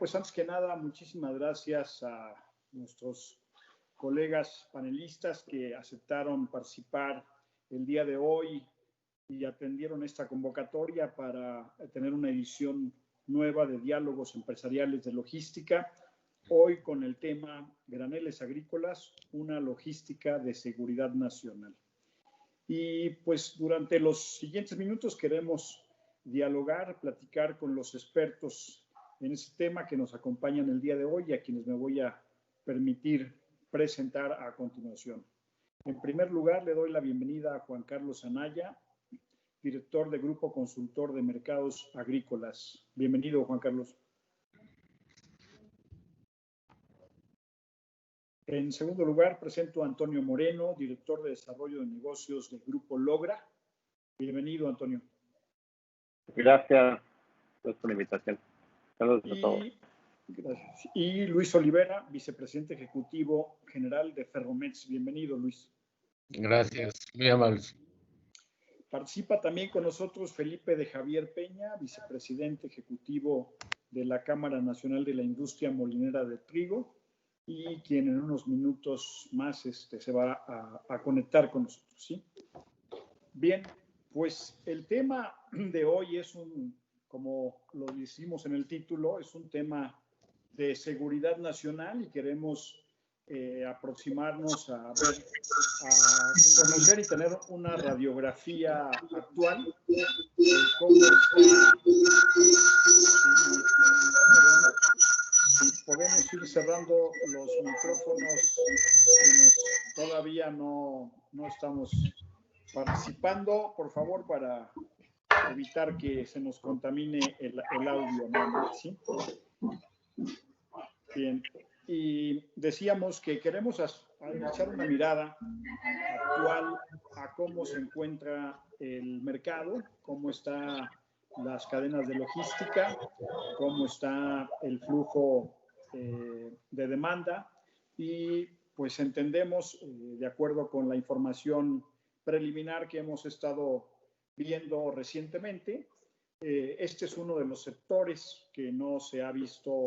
pues antes que nada, muchísimas gracias a nuestros colegas panelistas que aceptaron participar el día de hoy y atendieron esta convocatoria para tener una edición nueva de Diálogos Empresariales de Logística, hoy con el tema Graneles Agrícolas, una logística de seguridad nacional. Y pues durante los siguientes minutos queremos dialogar, platicar con los expertos en ese tema que nos acompañan el día de hoy y a quienes me voy a permitir presentar a continuación. En primer lugar, le doy la bienvenida a Juan Carlos Anaya, director de Grupo Consultor de Mercados Agrícolas. Bienvenido, Juan Carlos. En segundo lugar, presento a Antonio Moreno, director de Desarrollo de Negocios del Grupo Logra. Bienvenido, Antonio. Gracias por la invitación. Saludos a todos. Gracias. Y Luis Olivera, vicepresidente ejecutivo general de Ferromex. Bienvenido, Luis. Gracias, muy amables. Participa también con nosotros Felipe de Javier Peña, vicepresidente ejecutivo de la Cámara Nacional de la Industria Molinera de Trigo, y quien en unos minutos más se va a conectar con nosotros, ¿sí? Bien, pues el tema de hoy es como lo decimos en el título, es un tema de seguridad nacional y queremos aproximarnos a conocer y tener una radiografía actual de cómo está. Si podemos ir cerrando los micrófonos, todavía no estamos participando, por favor, para evitar que se nos contamine el audio, ¿no? ¿Sí? Bien, y decíamos que queremos echar una mirada actual a cómo se encuentra el mercado, cómo están las cadenas de logística, cómo está el flujo de demanda, y pues entendemos, de acuerdo con la información preliminar que hemos estado viendo recientemente, este es uno de los sectores que no se ha visto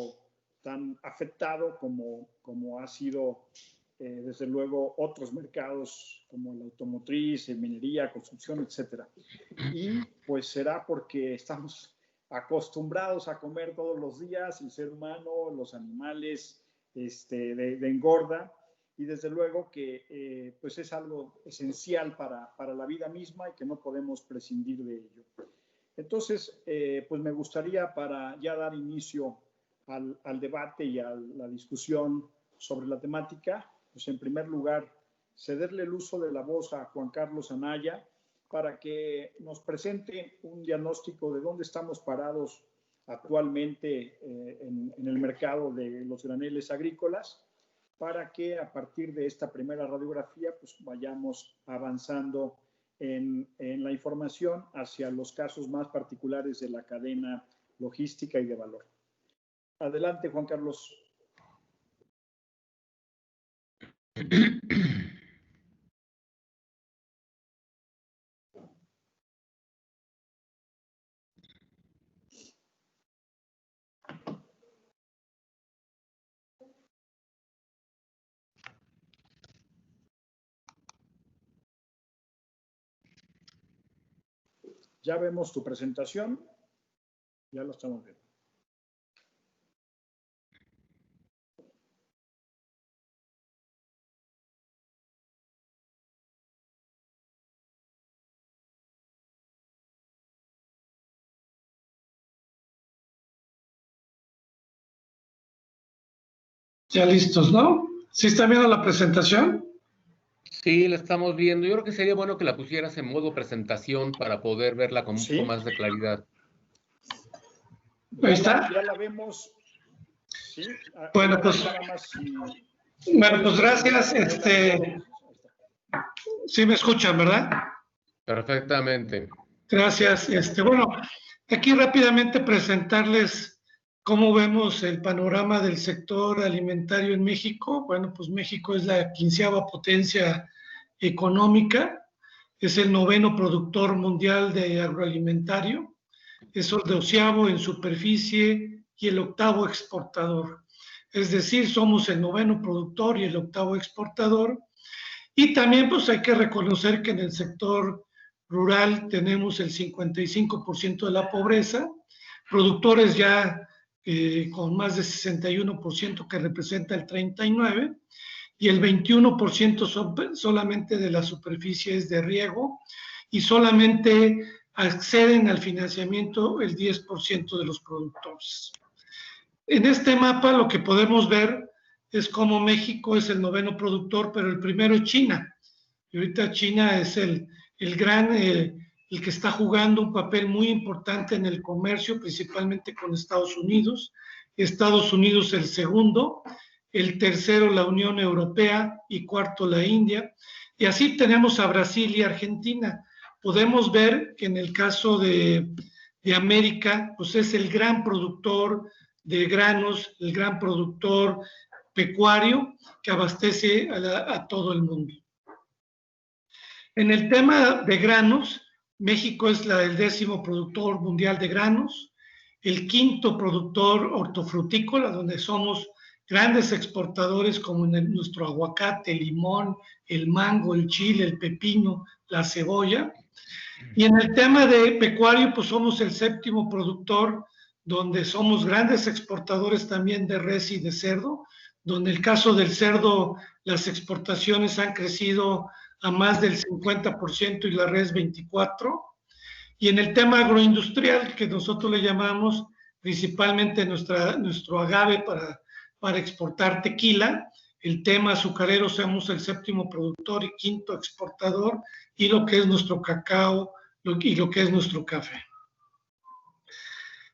tan afectado como ha sido, desde luego, otros mercados como la automotriz, minería, construcción, etcétera. Y pues será porque estamos acostumbrados a comer todos los días, el ser humano, los animales de engorda, y desde luego que pues es algo esencial para la vida misma y que no podemos prescindir de ello. Entonces, pues me gustaría, para ya dar inicio al debate y a la discusión sobre la temática, pues en primer lugar, cederle el uso de la voz a Juan Carlos Anaya para que nos presente un diagnóstico de dónde estamos parados actualmente en el mercado de los graneles agrícolas, para que a partir de esta primera radiografía pues vayamos avanzando en la información hacia los casos más particulares de la cadena logística y de valor. Adelante, Juan Carlos. Ya vemos tu presentación, ya lo estamos viendo. Ya listos, ¿no? ¿Sí están viendo la presentación? Sí, la estamos viendo. Yo creo que sería bueno que la pusieras en modo presentación para poder verla con un poco más de claridad. Ahí está. Ya la vemos. Sí. Bueno, pues gracias. Sí me escuchan, ¿verdad? Perfectamente. Gracias. Bueno, aquí rápidamente presentarles cómo vemos el panorama del sector alimentario en México. Bueno, pues México es la 15ª potencia económica, es el 9º productor mundial de agroalimentario, es el 12º en superficie y el 8º exportador. Es decir, somos el 9º productor y el 8º exportador. Y también pues hay que reconocer que en el sector rural tenemos el 55% de la pobreza, productores ya con más de 61% que representa el 39%, y el 21% son solamente de las superficies de riego, y solamente acceden al financiamiento el 10% de los productores. En este mapa lo que podemos ver es cómo México es el 9º productor, pero el primero es China. Y ahorita China es el que está jugando un papel muy importante en el comercio, principalmente con Estados Unidos. Estados Unidos el segundo, el tercero la Unión Europea y cuarto la India. Y así tenemos a Brasil y Argentina. Podemos ver que en el caso de América, pues es el gran productor de granos, el gran productor pecuario que abastece a todo el mundo. En el tema de granos, México es el 10º productor mundial de granos, el 5º productor hortofrutícola, donde somos grandes exportadores como en nuestro aguacate, el limón, el mango, el chile, el pepino, la cebolla. Y en el tema de pecuario, pues somos el 7º productor, donde somos grandes exportadores también de res y de cerdo, donde en el caso del cerdo las exportaciones han crecido a más del 50% y la res 24%. Y en el tema agroindustrial, que nosotros le llamamos principalmente nuestro agave para exportar tequila, el tema azucarero somos el 7º productor y 5º exportador, y lo que es nuestro cacao y lo que es nuestro café.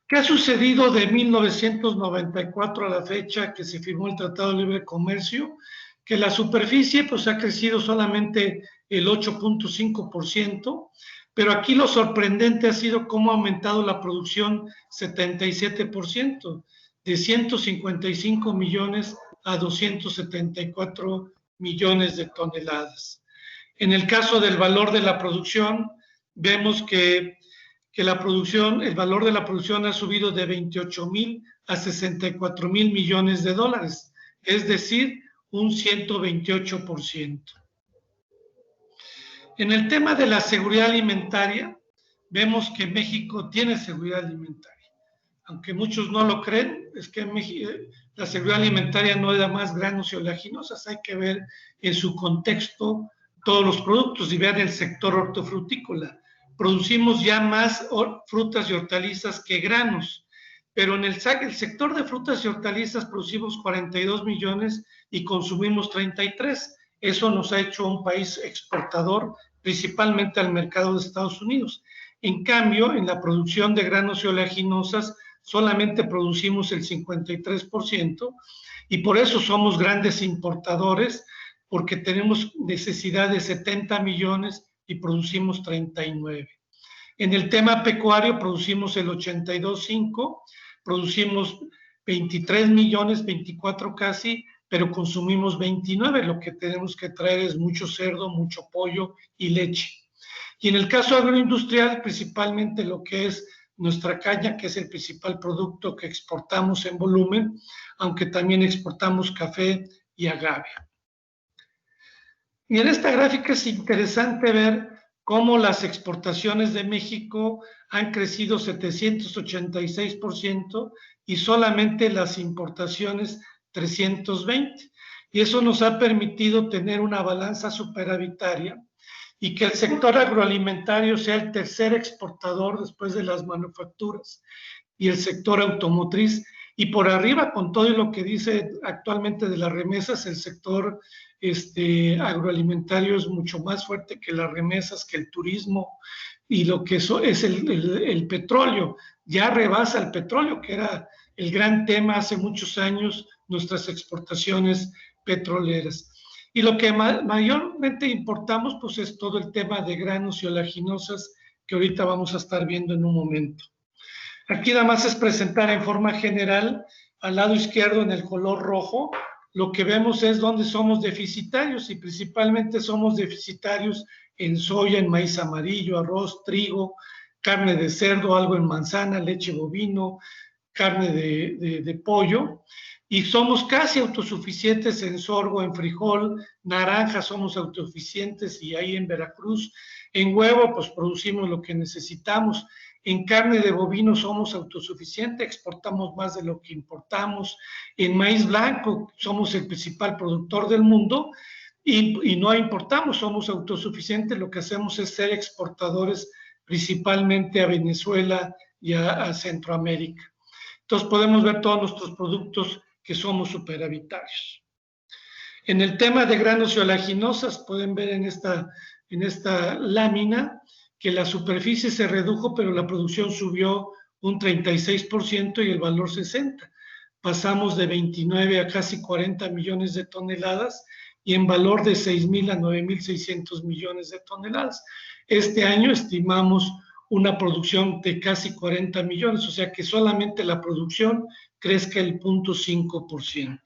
¿Qué ha sucedido de 1994 a la fecha que se firmó el Tratado de Libre Comercio? Que la superficie pues ha crecido solamente el 8.5%, pero aquí lo sorprendente ha sido cómo ha aumentado la producción 77%, de 155 millones a 274 millones de toneladas. En el caso del valor de la producción, vemos que el valor de la producción ha subido de 28,000 a 64,000 millones de dólares, es decir, un 128%. En el tema de la seguridad alimentaria, vemos que México tiene seguridad alimentaria. Aunque muchos no lo creen, es que la seguridad alimentaria no da más granos y oleaginosas, hay que ver en su contexto todos los productos y ver el sector hortofrutícola. Producimos ya más frutas y hortalizas que granos, pero en el sector de frutas y hortalizas producimos 42 millones y consumimos 33. Eso nos ha hecho un país exportador, principalmente al mercado de Estados Unidos. En cambio, en la producción de granos y oleaginosas solamente producimos el 53% y por eso somos grandes importadores, porque tenemos necesidad de 70 millones y producimos 39. En el tema pecuario producimos el 82,5, producimos 23 millones, 24 casi, pero consumimos 29, lo que tenemos que traer es mucho cerdo, mucho pollo y leche. Y en el caso agroindustrial, principalmente lo que es nuestra caña, que es el principal producto que exportamos en volumen, aunque también exportamos café y agave. Y en esta gráfica es interesante ver cómo las exportaciones de México han crecido 786% y solamente las importaciones 320%. Y eso nos ha permitido tener una balanza superavitaria y que el sector agroalimentario sea el tercer exportador después de las manufacturas y el sector automotriz. Y por arriba, con todo lo que dice actualmente de las remesas, el sector agroalimentario es mucho más fuerte que las remesas, que el turismo y lo que es el petróleo. Ya rebasa el petróleo, que era el gran tema hace muchos años, nuestras exportaciones petroleras. Y lo que mayormente importamos, pues es todo el tema de granos y oleaginosas, que ahorita vamos a estar viendo en un momento. Aquí nada más es presentar en forma general, al lado izquierdo en el color rojo, lo que vemos es dónde somos deficitarios, y principalmente somos deficitarios en soya, en maíz amarillo, arroz, trigo, carne de cerdo, algo en manzana, leche bovino, carne de pollo, y somos casi autosuficientes en sorgo, en frijol, naranja somos autosuficientes, y ahí en Veracruz, en huevo pues producimos lo que necesitamos, en carne de bovino somos autosuficientes, exportamos más de lo que importamos, en maíz blanco somos el principal productor del mundo, y no importamos, somos autosuficientes, lo que hacemos es ser exportadores principalmente a Venezuela y a Centroamérica. Entonces podemos ver todos nuestros productos que somos superavitarios. En el tema de granos y oleaginosas, pueden ver en esta lámina que la superficie se redujo, pero la producción subió un 36% y el valor 60%. Pasamos de 29 a casi 40 millones de toneladas y en valor de 6,000 a 9,600 millones de toneladas. Este año estimamos una producción de casi 40 millones, o sea que solamente la producción crezca el 0.5%.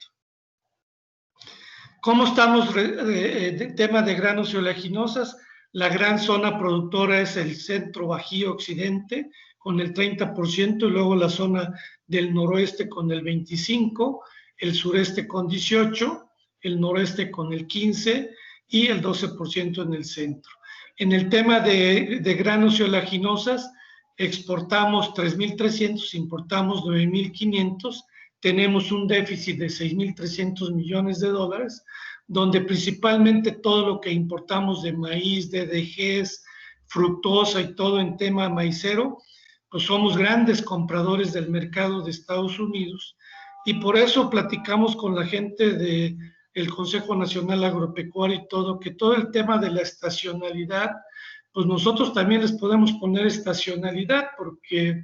¿Cómo estamos de tema de granos y oleaginosas? La gran zona productora es el centro bajío occidente con el 30%, y luego la zona del noroeste con el 25%, el sureste con 18%, el noreste con el 15% y el 12% en el centro. En el tema de granos y oleaginosas, exportamos 3,300, importamos 9,500, tenemos un déficit de 6,300 millones de dólares, donde principalmente todo lo que importamos de maíz, DDGs, fructosa y todo en tema maicero, pues somos grandes compradores del mercado de Estados Unidos, y por eso platicamos con la gente del Consejo Nacional Agropecuario y todo, que todo el tema de la estacionalidad, pues nosotros también les podemos poner estacionalidad, porque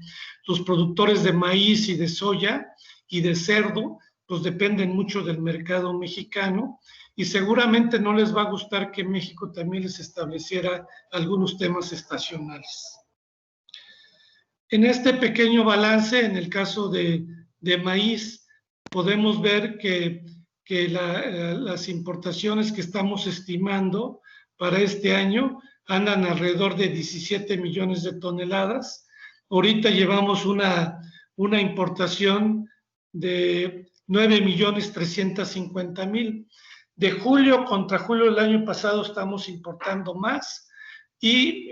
los productores de maíz y de soya y de cerdo, pues dependen mucho del mercado mexicano, y seguramente no les va a gustar que México también les estableciera algunos temas estacionales. En este pequeño balance, en el caso de maíz, podemos ver que las importaciones que estamos estimando para este año andan alrededor de 17 millones de toneladas. Ahorita llevamos una importación de 9,350,000. De julio contra julio del año pasado estamos importando más, y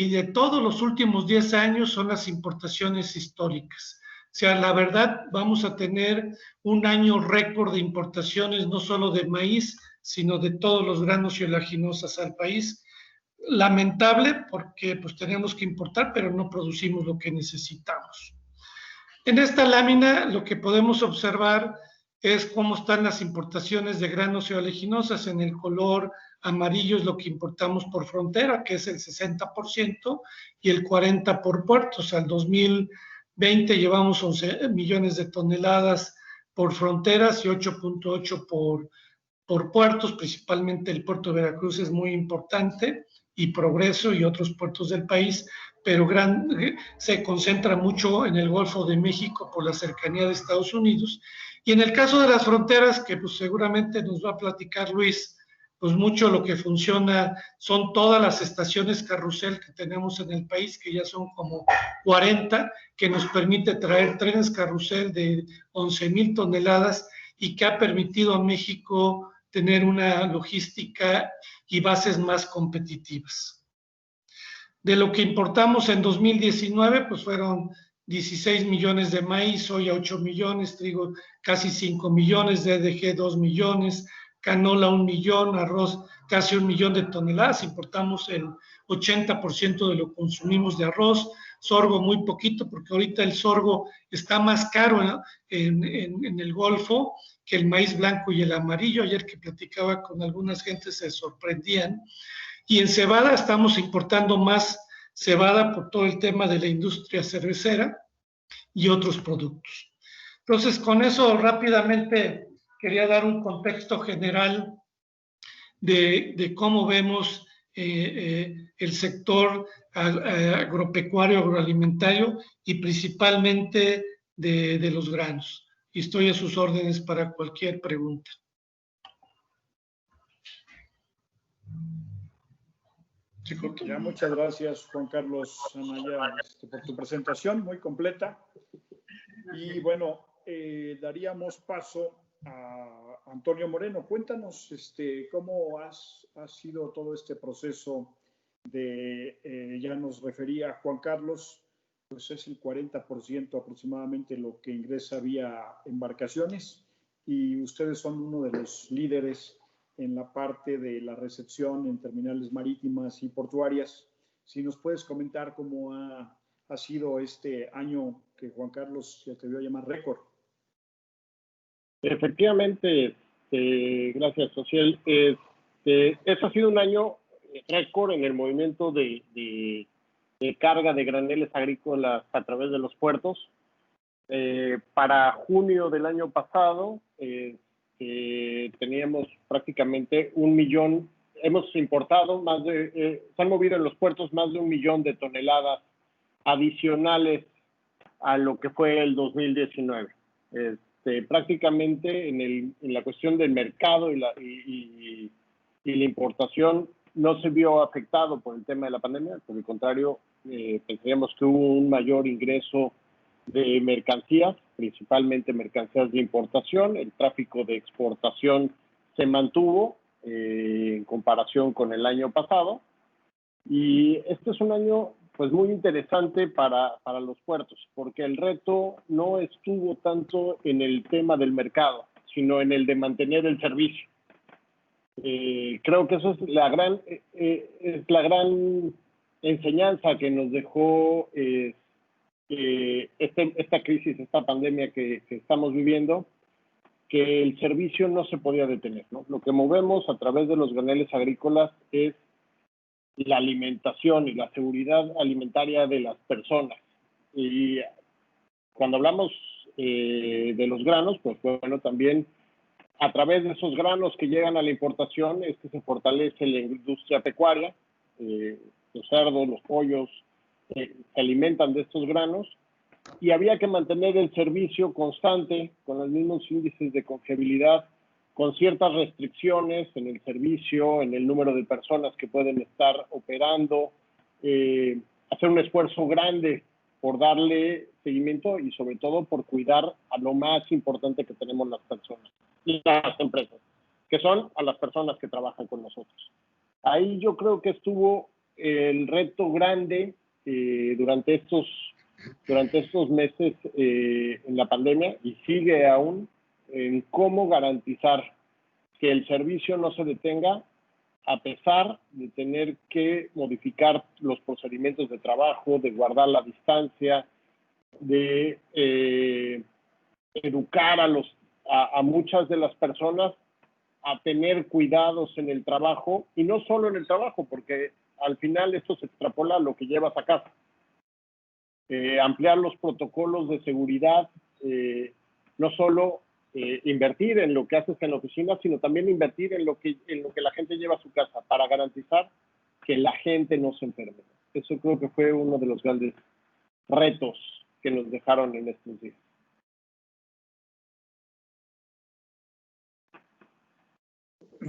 de todos los últimos 10 años son las importaciones históricas. O sea, la verdad, vamos a tener un año récord de importaciones, no solo de maíz, sino de todos los granos y oleaginosas al país. Lamentable, porque pues tenemos que importar, pero no producimos lo que necesitamos. En esta lámina lo que podemos observar es cómo están las importaciones de granos y oleaginosas. En el color amarillo es lo que importamos por frontera, que es el 60%, y el 40% por puertos. Al 2020 llevamos 11 millones de toneladas por fronteras y 8,8 por puertos, principalmente el puerto de Veracruz es muy importante, y Progreso y otros puertos del país, pero se concentra mucho en el Golfo de México por la cercanía de Estados Unidos. Y en el caso de las fronteras, que pues seguramente nos va a platicar Luis, pues mucho lo que funciona son todas las estaciones carrusel que tenemos en el país, que ya son como 40, que nos permite traer trenes carrusel de 11,000 toneladas y que ha permitido a México tener una logística y bases más competitivas. De lo que importamos en 2019, pues fueron 16 millones de maíz, soya 8 millones, trigo casi 5 millones, DDG 2 millones, canola 1 millón, arroz casi 1 millón de toneladas, importamos el 80% de lo que consumimos de arroz, sorgo muy poquito, porque ahorita el sorgo está más caro, ¿no?, en el Golfo que el maíz blanco y el amarillo. Ayer que platicaba con algunas gentes se sorprendían. Y en cebada estamos importando más cebada por todo el tema de la industria cervecera y otros productos. Entonces, con eso rápidamente quería dar un contexto general de cómo vemos el sector agropecuario, agroalimentario, y principalmente de los granos. Y estoy a sus órdenes para cualquier pregunta. Ya, muchas gracias, Juan Carlos Anaya, por tu presentación muy completa. Y bueno, daríamos paso a Antonio Moreno. Cuéntanos cómo ha sido todo este proceso de, ya nos refería Juan Carlos, pues es el 40% aproximadamente lo que ingresa vía embarcaciones y ustedes son uno de los líderes en la parte de la recepción en terminales marítimas y portuarias. Si nos puedes comentar cómo ha sido este año que Juan Carlos se atrevió a llamar récord. Efectivamente, gracias, Social. Este ha sido un año récord en el movimiento de carga de graneles agrícolas a través de los puertos. Para junio del año pasado teníamos prácticamente 1 millón, hemos importado más de, se han movido en los puertos más de 1 millón de toneladas adicionales a lo que fue el 2019. Prácticamente en la cuestión del mercado y la importación no se vio afectado por el tema de la pandemia, por el contrario, pensaríamos que hubo un mayor ingreso de mercancías, principalmente mercancías de importación. El tráfico de exportación se mantuvo en comparación con el año pasado, y este es un año pues muy interesante para los puertos, porque el reto no estuvo tanto en el tema del mercado, sino en el de mantener el servicio. Creo que eso es la gran enseñanza que nos dejó esta crisis, esta pandemia que estamos viviendo, que el servicio no se podía detener, ¿no? Lo que movemos a través de los graneles agrícolas es la alimentación y la seguridad alimentaria de las personas. Y cuando hablamos de los granos, pues bueno, también a través de esos granos que llegan a la importación es que se fortalece la industria pecuaria. Los cerdos, los pollos se alimentan de estos granos, y había que mantener el servicio constante con los mismos índices de confiabilidad, con ciertas restricciones en el servicio, en el número de personas que pueden estar operando, hacer un esfuerzo grande por darle seguimiento y sobre todo por cuidar a lo más importante que tenemos las personas y las empresas, que son a las personas que trabajan con nosotros. Ahí yo creo que estuvo el reto grande durante estos meses en la pandemia, y sigue aún, en cómo garantizar que el servicio no se detenga a pesar de tener que modificar los procedimientos de trabajo, de guardar la distancia, de educar a muchas de las personas a tener cuidados en el trabajo, y no solo en el trabajo, porque al final esto se extrapola a lo que llevas a casa. Ampliar los protocolos de seguridad, no solo invertir en lo que haces en la oficina, sino también invertir en lo que la gente lleva a su casa para garantizar que la gente no se enferme. Eso creo que fue uno de los grandes retos que nos dejaron en estos días.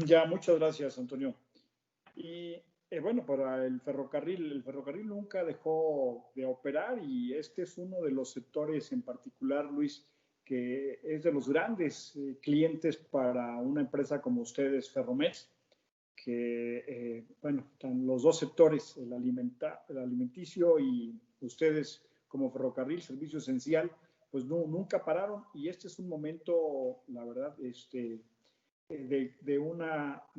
Ya, muchas gracias, Antonio. Y bueno, para el ferrocarril nunca dejó de operar, y este es uno de los sectores en particular, Luis, que es de los grandes clientes para una empresa como ustedes, Ferromex, que, bueno, están los dos sectores, el alimenticio y ustedes como ferrocarril, servicio esencial, pues nunca pararon, y este es un momento, la verdad, de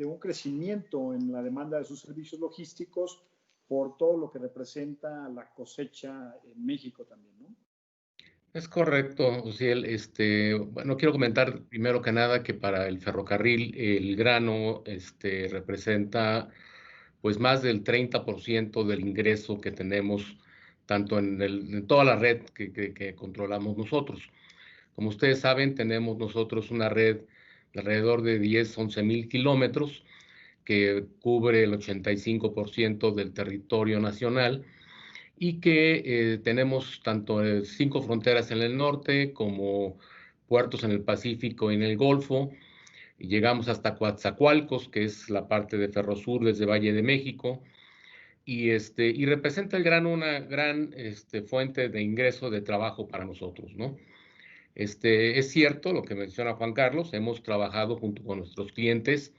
un crecimiento en la demanda de sus servicios logísticos por todo lo que representa la cosecha en México también, ¿no? Es correcto, Ociel. Bueno, quiero comentar primero que nada que para el ferrocarril el grano representa pues más del 30% del ingreso que tenemos tanto en toda la red que controlamos nosotros. Como ustedes saben, tenemos nosotros una red de alrededor de 11 mil kilómetros que cubre el 85% del territorio nacional, y que tenemos tanto 5 fronteras en el norte como puertos en el Pacífico y en el Golfo, y llegamos hasta Coatzacoalcos, que es la parte de Ferrosur desde Valle de México, y representa el grano una gran fuente de ingreso de trabajo para nosotros, ¿no? Es cierto lo que menciona Juan Carlos, hemos trabajado junto con nuestros clientes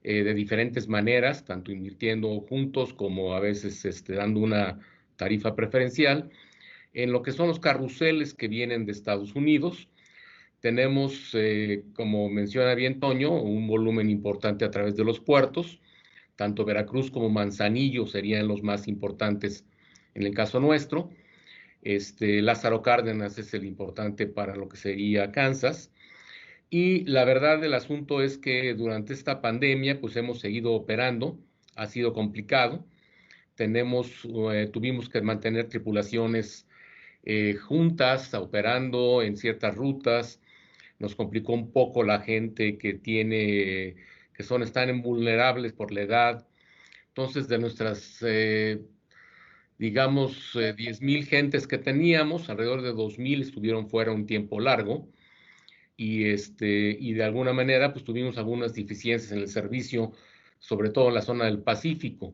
de diferentes maneras, tanto invirtiendo juntos como a veces dando una tarifa preferencial. En lo que son los carruseles que vienen de Estados Unidos, tenemos, como menciona bien Toño, un volumen importante a través de los puertos. Tanto Veracruz como Manzanillo serían los más importantes en el caso nuestro. Lázaro Cárdenas es el importante para lo que sería Kansas. Y la verdad del asunto es que durante esta pandemia, pues hemos seguido operando, ha sido complicado. Tuvimos que mantener tripulaciones juntas, operando en ciertas rutas. Nos complicó un poco la gente que están vulnerables por la edad. Entonces, de nuestras, digamos, 10,000 gentes que teníamos, alrededor de 2,000 estuvieron fuera un tiempo largo y de alguna manera, pues tuvimos algunas deficiencias en el servicio, sobre todo en la zona del Pacífico.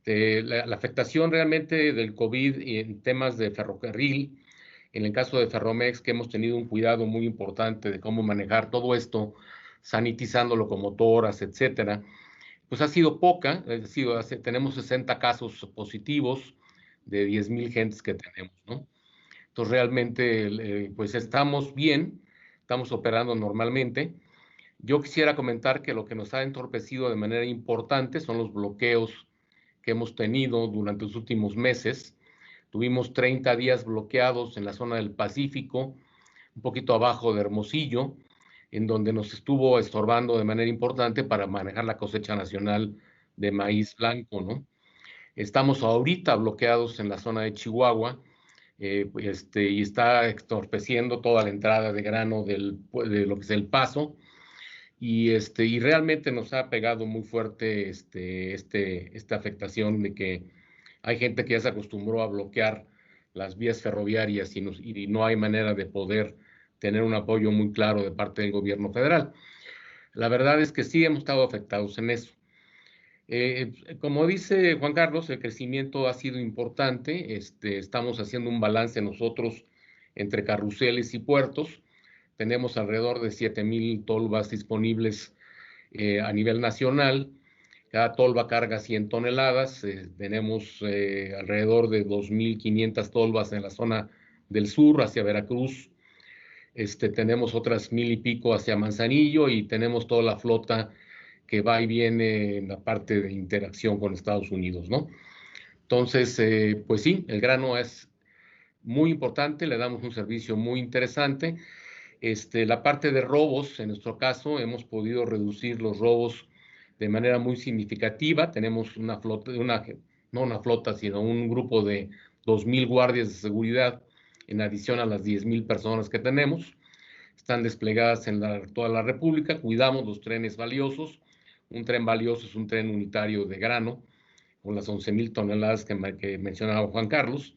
La afectación realmente del COVID en temas de ferrocarril, en el caso de Ferromex, que hemos tenido un cuidado muy importante de cómo manejar todo esto, sanitizando locomotoras, etcétera, pues ha sido poca, tenemos 60 casos positivos de 10,000 gentes que tenemos, ¿no? Entonces realmente pues estamos bien, estamos operando normalmente. Yo quisiera comentar que lo que nos ha entorpecido de manera importante son los bloqueos que hemos tenido durante los últimos meses. Tuvimos 30 días bloqueados en la zona del Pacífico, un poquito abajo de Hermosillo, en donde nos estuvo estorbando de manera importante para manejar la cosecha nacional de maíz blanco, ¿no? Estamos ahorita bloqueados en la zona de Chihuahua, y está extorpeciendo toda la entrada de grano de lo que es El Paso, y realmente nos ha pegado muy fuerte esta afectación de que hay gente que ya se acostumbró a bloquear las vías ferroviarias y no hay manera de poder tener un apoyo muy claro de parte del gobierno federal. La verdad es que sí hemos estado afectados en eso. Como dice Juan Carlos, el crecimiento ha sido importante. Estamos haciendo un balance nosotros entre carruseles y puertos. Tenemos alrededor de 7,000 tolvas disponibles a nivel nacional. Cada tolva carga 100 toneladas. Tenemos alrededor de 2,500 tolvas en la zona del sur, hacia Veracruz. Tenemos otras 1,000 y pico hacia Manzanillo y tenemos toda la flota que va y viene en la parte de interacción con Estados Unidos, ¿no? Entonces, pues sí, el grano es muy importante, le damos un servicio muy interesante. La parte de robos, en nuestro caso, hemos podido reducir los robos de manera muy significativa. Tenemos una flota, no una flota, sino un grupo de 2,000 guardias de seguridad en adición a las 10,000 personas que tenemos. Están desplegadas en toda la República, cuidamos los trenes valiosos. Un tren valioso es un tren unitario de grano, con las 11,000 toneladas que mencionaba Juan Carlos.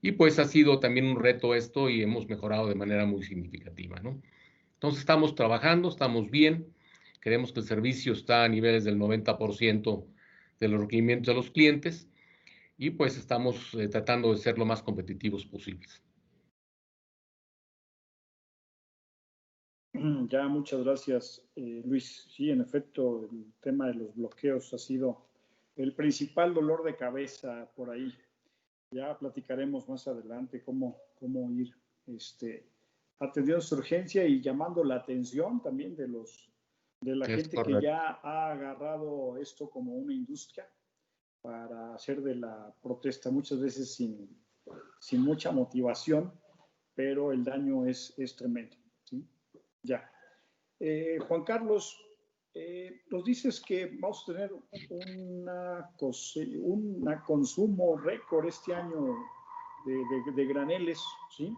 Y pues ha sido también un reto esto y hemos mejorado de manera muy significativa, ¿no? Entonces estamos trabajando, estamos bien, creemos que el servicio está a niveles del 90% de los requerimientos de los clientes y pues estamos tratando de ser lo más competitivos posibles. Ya, muchas gracias, Luis. Sí, en efecto, el tema de los bloqueos ha sido el principal dolor de cabeza por ahí. Ya platicaremos más adelante cómo ir atendiendo su urgencia y llamando la atención también de la gente que ya ha agarrado esto como una industria para hacer de la protesta, muchas veces sin mucha motivación, pero el daño es tremendo, ¿sí? Ya. Juan Carlos, nos dices que vamos a tener un consumo récord este año de graneles, ¿sí?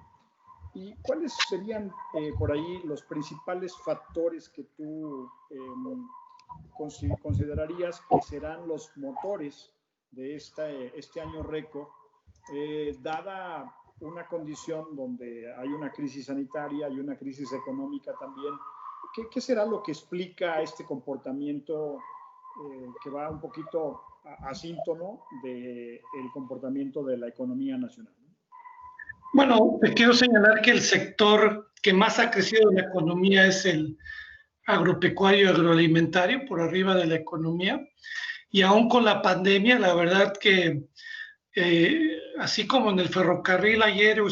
¿Y cuáles serían por ahí los principales factores que tú considerarías que serán los motores de este año récord, dada una condición donde hay una crisis sanitaria y una crisis económica también? ¿Qué será lo que explica este comportamiento que va un poquito asíntono del comportamiento de la economía nacional. Bueno, te quiero señalar que el sector que más ha crecido en la economía es el agropecuario y agroalimentario, por arriba de la economía. Y aún con la pandemia, la verdad que así como en el ferrocarril ayer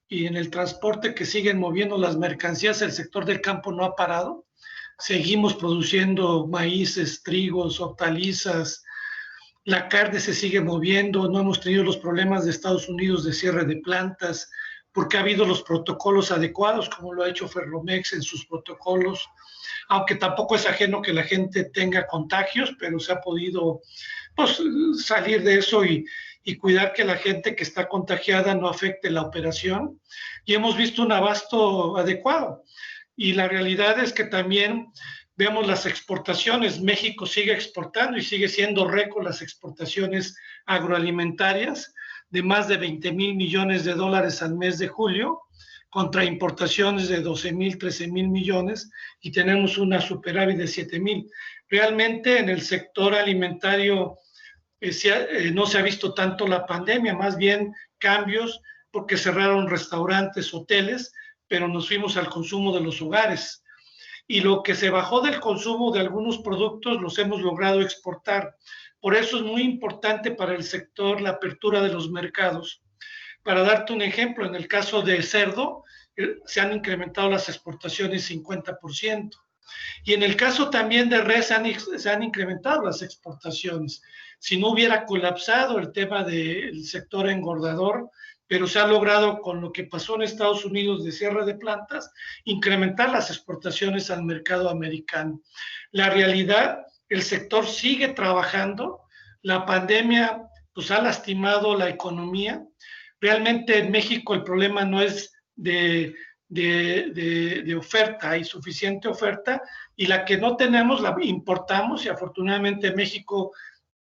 y en el transporte que siguen moviendo las mercancías, el sector del campo no ha parado. Seguimos produciendo maíces, trigos, hortalizas, la carne se sigue moviendo, no hemos tenido los problemas de Estados Unidos de cierre de plantas, porque ha habido los protocolos adecuados, como lo ha hecho Ferromex en sus protocolos, aunque tampoco es ajeno que la gente tenga contagios, pero se ha podido pues, salir de eso y cuidar que la gente que está contagiada no afecte la operación. Y hemos visto un abasto adecuado. Y la realidad es que también vemos las exportaciones. México sigue exportando y sigue siendo récord las exportaciones agroalimentarias de más de 20,000 millones de dólares al mes de julio, contra importaciones de 12,000, 13,000 millones, y tenemos una superávit de 7,000. Realmente en el sector alimentario no se ha visto tanto la pandemia, más bien cambios porque cerraron restaurantes, hoteles, pero nos fuimos al consumo de los hogares. Y lo que se bajó del consumo de algunos productos los hemos logrado exportar. Por eso es muy importante para el sector la apertura de los mercados. Para darte un ejemplo, en el caso de cerdo, se han incrementado las exportaciones 50%. Y en el caso también de res se han incrementado las exportaciones. Si no hubiera colapsado el tema del sector engordador, pero se ha logrado con lo que pasó en Estados Unidos de cierre de plantas, incrementar las exportaciones al mercado americano. La realidad, el sector sigue trabajando, la pandemia pues ha lastimado la economía. Realmente en México el problema no es de oferta, hay suficiente oferta, y la que no tenemos la importamos, y afortunadamente México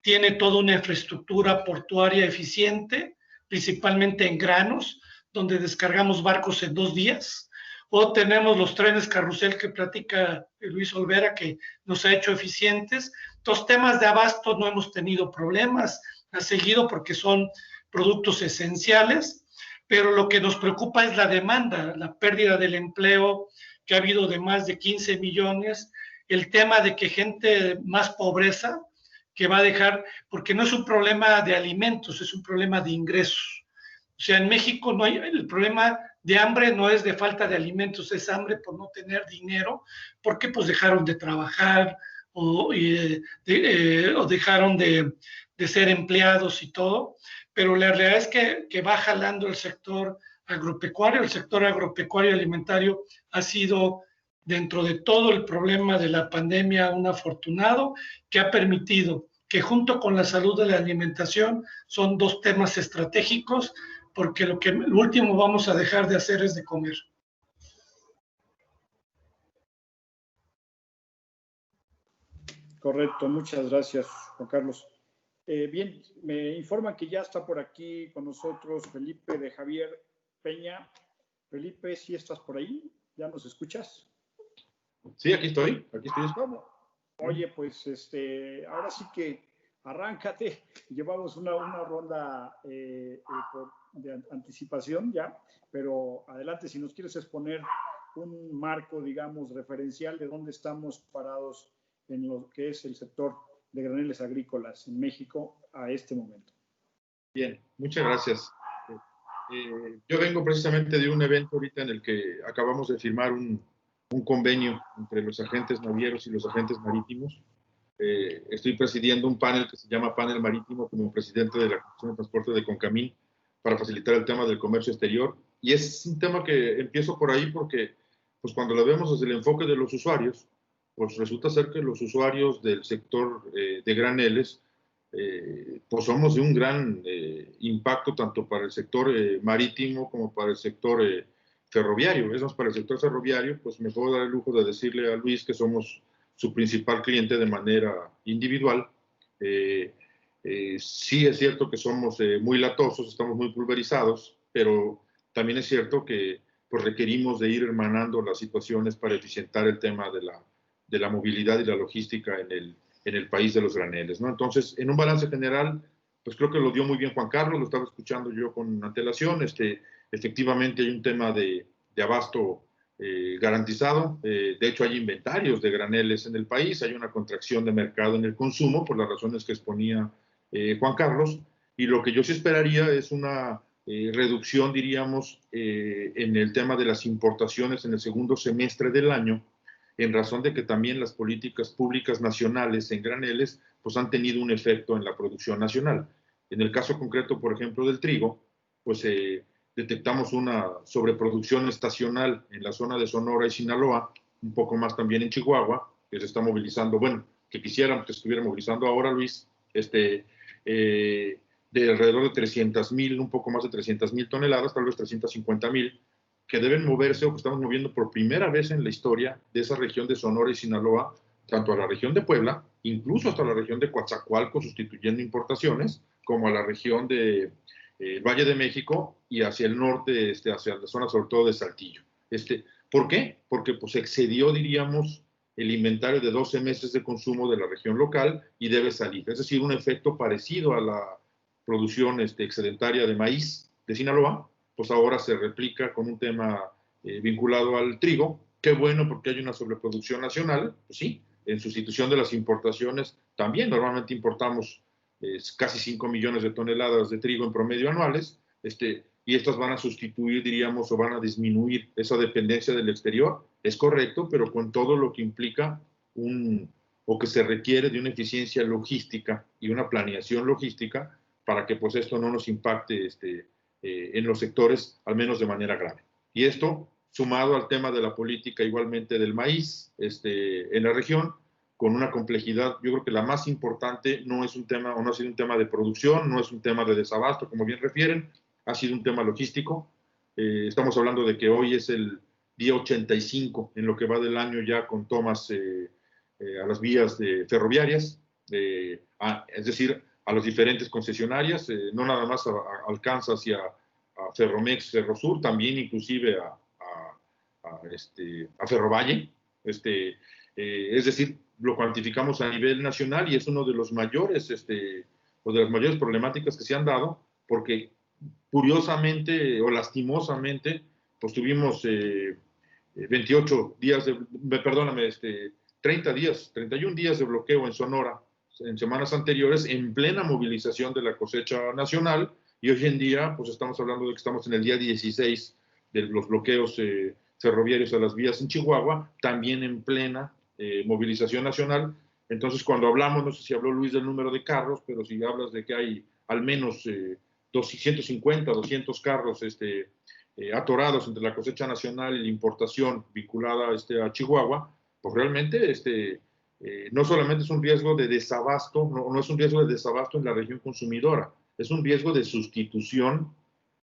tiene toda una infraestructura portuaria eficiente, principalmente en granos, donde descargamos barcos en 2 días, o tenemos los trenes carrusel que platica Luis Olvera, que nos ha hecho eficientes. Entonces, temas de abasto no hemos tenido problemas, ha seguido porque son productos esenciales, pero lo que nos preocupa es la demanda, la pérdida del empleo que ha habido de más de 15 millones, el tema de que gente más pobreza que va a dejar, porque no es un problema de alimentos, es un problema de ingresos. O sea, en México no hay, el problema de hambre no es de falta de alimentos, es hambre por no tener dinero, porque pues dejaron de trabajar o dejaron de ser empleados y todo, pero la realidad es que va jalando el sector agropecuario alimentario ha sido, dentro de todo el problema de la pandemia, un afortunado que ha permitido que junto con la salud de la alimentación son 2 temas estratégicos, porque lo último vamos a dejar de hacer es de comer. Correcto, muchas gracias, Juan Carlos. Bien, me informan que ya está por aquí con nosotros Felipe de Javier Peña. Felipe, ¿sí estás por ahí? ¿Ya nos escuchas? Sí, aquí estoy. ¿Cómo? Oye, pues ahora sí que arráncate. Llevamos una ronda de anticipación ya, pero adelante, si nos quieres exponer un marco, digamos, referencial de dónde estamos parados en lo que es el sector de graneles agrícolas en México a este momento. Bien, muchas gracias. Yo vengo precisamente de un evento ahorita en el que acabamos de firmar un convenio entre los agentes navieros y los agentes marítimos. Estoy presidiendo un panel que se llama Panel Marítimo como presidente de la Comisión de Transporte de Concamín para facilitar el tema del comercio exterior. Y es un tema que empiezo por ahí porque pues cuando lo vemos desde el enfoque de los usuarios, pues resulta ser que los usuarios del sector de graneles pues somos de un gran impacto tanto para el sector marítimo como para el sector ferroviario. Es más, para el sector ferroviario, pues me puedo dar el lujo de decirle a Luis que somos su principal cliente de manera individual. Sí es cierto que somos muy latosos, estamos muy pulverizados, pero también es cierto que pues, requerimos de ir hermanando las situaciones para eficientar el tema de la movilidad y la logística en en el país de los graneles, ¿no? Entonces, en un balance general, pues creo que lo dio muy bien Juan Carlos, lo estaba escuchando yo con antelación. Efectivamente hay un tema de abasto garantizado. De hecho, hay inventarios de graneles en el país, hay una contracción de mercado en el consumo por las razones que exponía Juan Carlos, y lo que yo sí esperaría es una reducción, diríamos, en el tema de las importaciones en el segundo semestre del año, en razón de que también las políticas públicas nacionales en graneles pues han tenido un efecto en la producción nacional. En el caso concreto, por ejemplo, del trigo, pues detectamos una sobreproducción estacional en la zona de Sonora y Sinaloa, un poco más también en Chihuahua, que se está movilizando, bueno, que quisiéramos que estuviera movilizando ahora, Luis, de alrededor de 300,000, un poco más de 300,000 toneladas, tal vez 350,000, que deben moverse o que estamos moviendo por primera vez en la historia de esa región de Sonora y Sinaloa, tanto a la región de Puebla, incluso hasta la región de Coatzacoalcos, sustituyendo importaciones, como a la región de Valle de México y hacia el norte, hacia la zona sobre todo de Saltillo. ¿Por qué? Porque pues excedió, diríamos, el inventario de 12 meses de consumo de la región local y debe salir. Es decir, un efecto parecido a la producción excedentaria de maíz de Sinaloa, pues ahora se replica con un tema vinculado al trigo. Qué bueno, porque hay una sobreproducción nacional, pues sí, en sustitución de las importaciones también. Normalmente importamos casi 5 millones de toneladas de trigo en promedio anuales, y estas van a sustituir, diríamos, o van a disminuir esa dependencia del exterior. Es correcto, pero con todo lo que implica o que se requiere de una eficiencia logística y una planeación logística para que pues esto no nos impacte en los sectores, al menos de manera grave. Y esto, sumado al tema de la política igualmente del maíz en la región, con una complejidad, yo creo que la más importante no es un tema, o no ha sido un tema de producción, no es un tema de desabasto, como bien refieren, ha sido un tema logístico. Estamos hablando de que hoy es el día 85 en lo que va del año ya con tomas a las vías ferroviarias, es decir, a las diferentes concesionarias, no nada más alcanza hacia a Ferromex, Ferrosur, también inclusive a Ferrovalle. Es decir, lo cuantificamos a nivel nacional y es uno de los mayores, o de las mayores problemáticas que se han dado, porque curiosamente o lastimosamente, pues tuvimos 28 días, 30 días, 31 días de bloqueo en Sonora en semanas anteriores, en plena movilización de la cosecha nacional, y hoy en día, pues estamos hablando de que estamos en el día 16 de los bloqueos ferroviarios a las vías en Chihuahua, también en plena movilización nacional. Entonces, cuando hablamos, no sé si habló Luis del número de carros, pero si hablas de que hay al menos 150, 200 carros atorados entre la cosecha nacional y la importación vinculada a Chihuahua, pues realmente no solamente es un riesgo de desabasto, no es un riesgo de desabasto en la región consumidora, es un riesgo de sustitución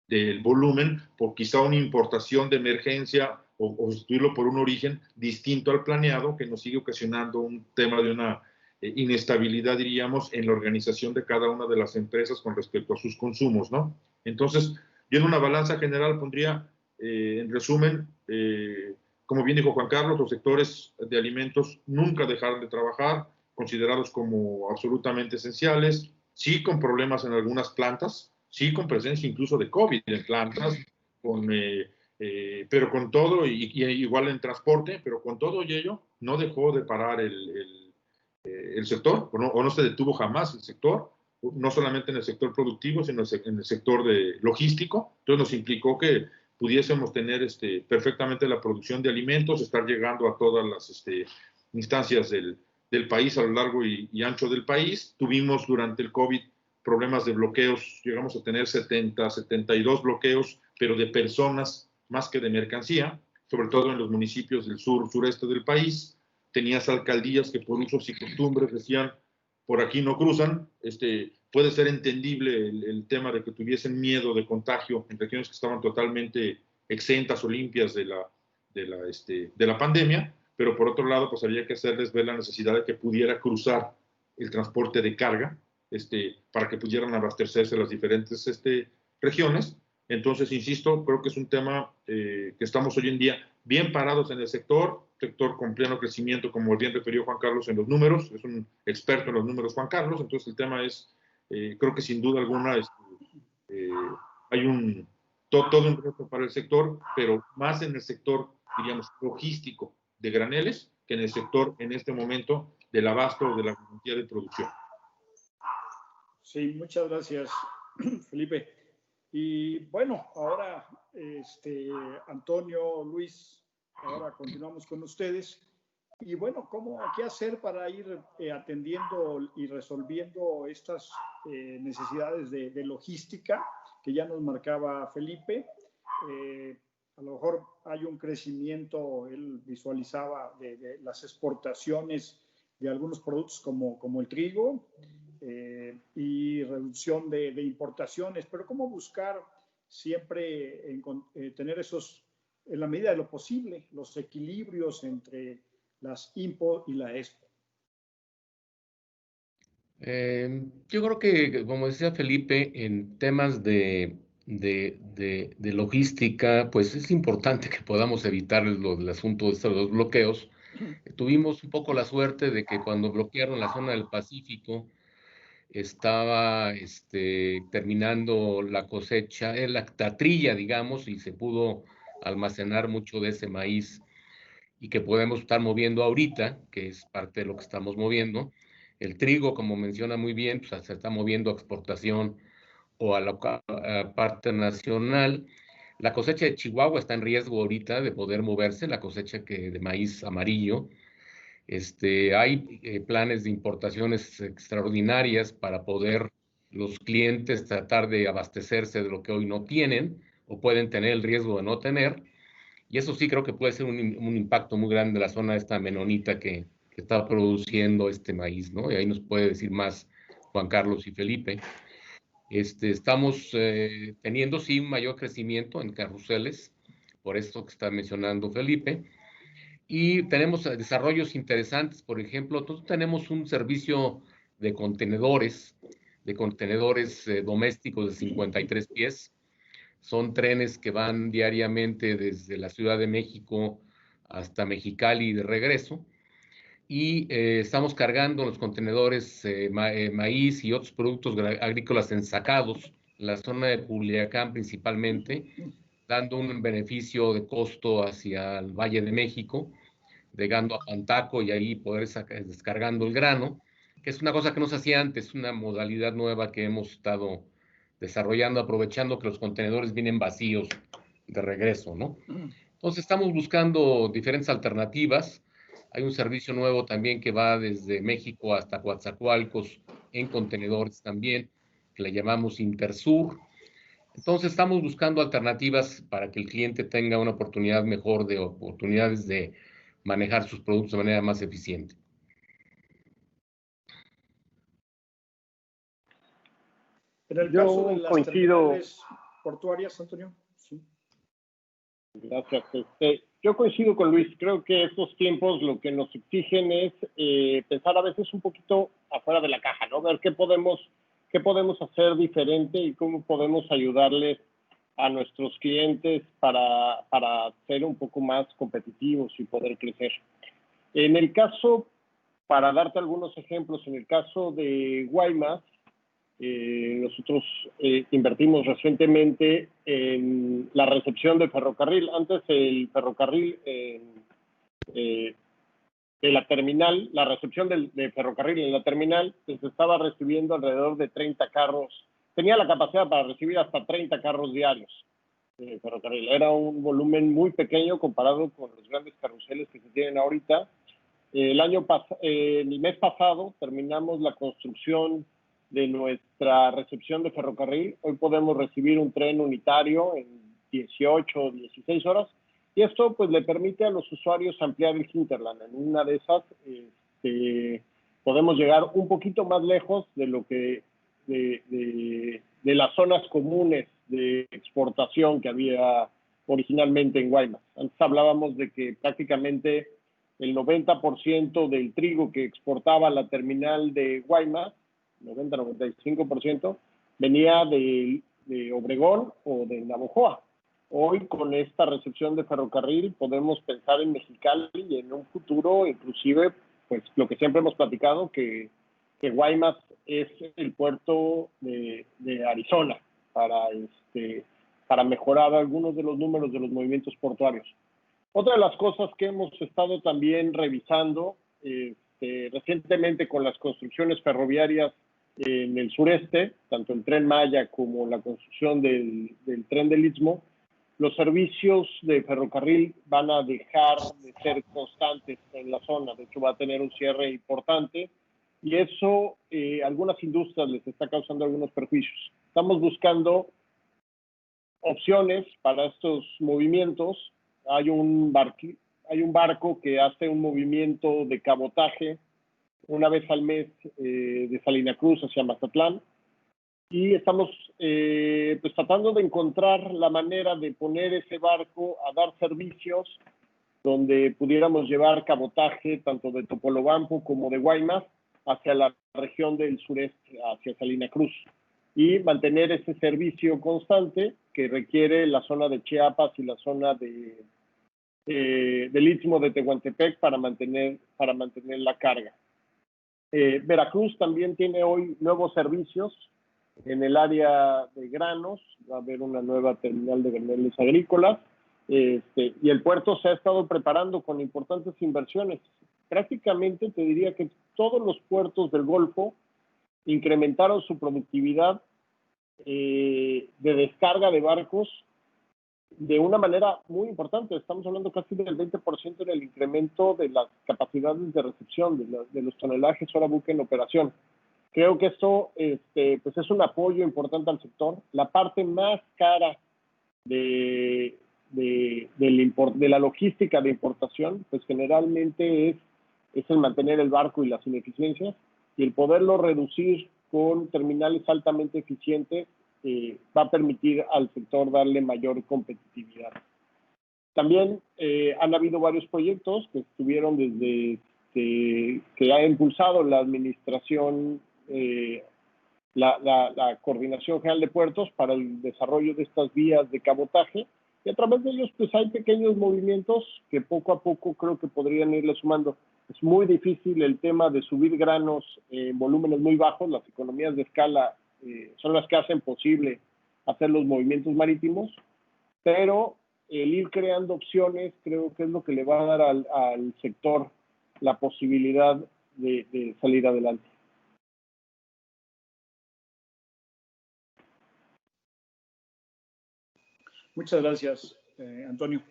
del volumen por quizá una importación de emergencia o sustituirlo por un origen distinto al planeado, que nos sigue ocasionando un tema de una inestabilidad, diríamos, en la organización de cada una de las empresas con respecto a sus consumos, ¿no? Entonces, yo en una balanza general pondría, en resumen, como bien dijo Juan Carlos, los sectores de alimentos nunca dejaron de trabajar, considerados como absolutamente esenciales, sí con problemas en algunas plantas, sí con presencia incluso de COVID en plantas, pero con todo, y igual en transporte, pero con todo y ello, no dejó de parar el sector, o no se detuvo jamás el sector, no solamente en el sector productivo, sino en el sector logístico. Entonces nos implicó que pudiésemos tener perfectamente la producción de alimentos, estar llegando a todas las instancias del país, a lo largo y ancho del país. Tuvimos durante el COVID problemas de bloqueos, llegamos a tener 70, 72 bloqueos, pero de personas más que de mercancía, sobre todo en los municipios del sureste del país. Tenías alcaldías que por usos y costumbres decían, por aquí no cruzan. Puede ser entendible el tema de que tuviesen miedo de contagio en regiones que estaban totalmente exentas o limpias de la pandemia, pero por otro lado, pues había que hacerles ver la necesidad de que pudiera cruzar el transporte de carga, para que pudieran abastecerse las diferentes regiones. Entonces, insisto, creo que es un tema que estamos hoy en día bien parados en el sector, sector con pleno crecimiento, como bien refirió Juan Carlos en los números, es un experto en los números Juan Carlos, entonces el tema es, creo que sin duda alguna hay todo un reto para el sector, pero más en el sector, diríamos, logístico de graneles que en el sector, en este momento, del abasto o de la garantía de producción. Sí, muchas gracias, Felipe. Y bueno, ahora, Antonio, Luis, ahora continuamos con ustedes. Y bueno, ¿qué hacer para ir atendiendo y resolviendo estas necesidades de logística que ya nos marcaba Felipe? A lo mejor hay un crecimiento, él visualizaba, de las exportaciones de algunos productos como el trigo, y reducción de importaciones, pero cómo buscar siempre tener esos, en la medida de lo posible, los equilibrios entre las IMPO y la EXPO. Yo creo que, como decía Felipe, en temas de logística, pues es importante que podamos evitar el asunto de los bloqueos. Tuvimos un poco la suerte de que cuando bloquearon la zona del Pacífico, estaba terminando la cosecha, la trilla, digamos, y se pudo almacenar mucho de ese maíz y que podemos estar moviendo ahorita, que es parte de lo que estamos moviendo. El trigo, como menciona muy bien, pues se está moviendo a exportación o a la parte nacional. La cosecha de Chihuahua está en riesgo ahorita de poder moverse, la cosecha de maíz amarillo. Hay planes de importaciones extraordinarias para poder los clientes tratar de abastecerse de lo que hoy no tienen o pueden tener el riesgo de no tener. Y eso sí creo que puede ser un impacto muy grande de la zona esta menonita que está produciendo este maíz, ¿no? Y ahí nos puede decir más Juan Carlos y Felipe. Estamos teniendo sí un mayor crecimiento en carruseles, por esto que está mencionando Felipe. Y tenemos desarrollos interesantes, por ejemplo, nosotros tenemos un servicio de contenedores domésticos de 53 pies. Son trenes que van diariamente desde la Ciudad de México hasta Mexicali y de regreso. Y estamos cargando los contenedores maíz y otros productos agrícolas ensacados en la zona de Culiacán principalmente, dando un beneficio de costo hacia el Valle de México, llegando a Pantaco y ahí poder descargando el grano, que es una cosa que no se hacía antes, una modalidad nueva que hemos estado desarrollando, aprovechando que los contenedores vienen vacíos de regreso, ¿no? Entonces estamos buscando diferentes alternativas. Hay un servicio nuevo también que va desde México hasta Coatzacoalcos en contenedores también, que le llamamos Intersur. Entonces estamos buscando alternativas para que el cliente tenga una oportunidad mejor de oportunidades de manejar sus productos de manera más eficiente. En el caso de las terminales portuarias, Antonio. Sí. Gracias. Yo coincido con Luis. Creo que estos tiempos lo que nos exigen es pensar a veces un poquito afuera de la caja, ¿no? Ver qué podemos hacer diferente y cómo podemos ayudarles a nuestros clientes para ser un poco más competitivos y poder crecer. En el caso, para darte algunos ejemplos, en el caso de Guaymas, nosotros invertimos recientemente en la recepción de ferrocarril. Antes el ferrocarril de la terminal, la recepción de ferrocarril en la terminal, se estaba recibiendo alrededor de 30 carros. Tenía la capacidad para recibir hasta 30 carros diarios de ferrocarril. Era un volumen muy pequeño comparado con los grandes carruseles que se tienen ahorita. El mes pasado terminamos la construcción de nuestra recepción de ferrocarril. Hoy podemos recibir un tren unitario en 18 o 16 horas y esto pues le permite a los usuarios ampliar el hinterland. En una de esas podemos llegar un poquito más lejos de lo que de las zonas comunes de exportación que había originalmente en Guaymas. Antes hablábamos de que prácticamente el 90% del trigo que exportaba la terminal de Guaymas, 90-95%, venía de Obregón o de Navojoa. Hoy, con esta recepción de ferrocarril, podemos pensar en Mexicali y en un futuro, inclusive, pues lo que siempre hemos platicado, que Guaymas es el puerto de Arizona para mejorar algunos de los números de los movimientos portuarios. Otra de las cosas que hemos estado también revisando recientemente con las construcciones ferroviarias en el sureste, tanto el Tren Maya como la construcción del Tren del Istmo, los servicios de ferrocarril van a dejar de ser constantes en la zona. De hecho, va a tener un cierre importante y eso algunas industrias les está causando algunos perjuicios. Estamos buscando opciones para estos movimientos. Hay un barco que hace un movimiento de cabotaje una vez al mes de Salina Cruz hacia Mazatlán. Y estamos pues tratando de encontrar la manera de poner ese barco a dar servicios donde pudiéramos llevar cabotaje tanto de Topolobampo como de Guaymas hacia la región del sureste, hacia Salina Cruz, y mantener ese servicio constante que requiere la zona de Chiapas y la zona del Istmo de Tehuantepec para mantener la carga. Veracruz también tiene hoy nuevos servicios en el área de granos. Va a haber una nueva terminal de graneles agrícolas, y el puerto se ha estado preparando con importantes inversiones. Prácticamente te diría que todos los puertos del Golfo incrementaron su productividad de descarga de barcos de una manera muy importante. Estamos hablando casi del 20% en el incremento de las capacidades de recepción de los tonelajes hora buque en operación. Creo que esto pues es un apoyo importante al sector. La parte más cara de la logística de importación, pues generalmente es el mantener el barco y las ineficiencias, y el poderlo reducir con terminales altamente eficientes va a permitir al sector darle mayor competitividad. También han habido varios proyectos que estuvieron desde que ha impulsado la administración, la Coordinación General de Puertos para el desarrollo de estas vías de cabotaje, y a través de ellos pues hay pequeños movimientos que poco a poco creo que podrían irle sumando. Es muy difícil el tema de subir granos en volúmenes muy bajos. Las economías de escala son las que hacen posible hacer los movimientos marítimos, pero el ir creando opciones creo que es lo que le va a dar al sector la posibilidad de salir adelante. Muchas gracias, Antonio.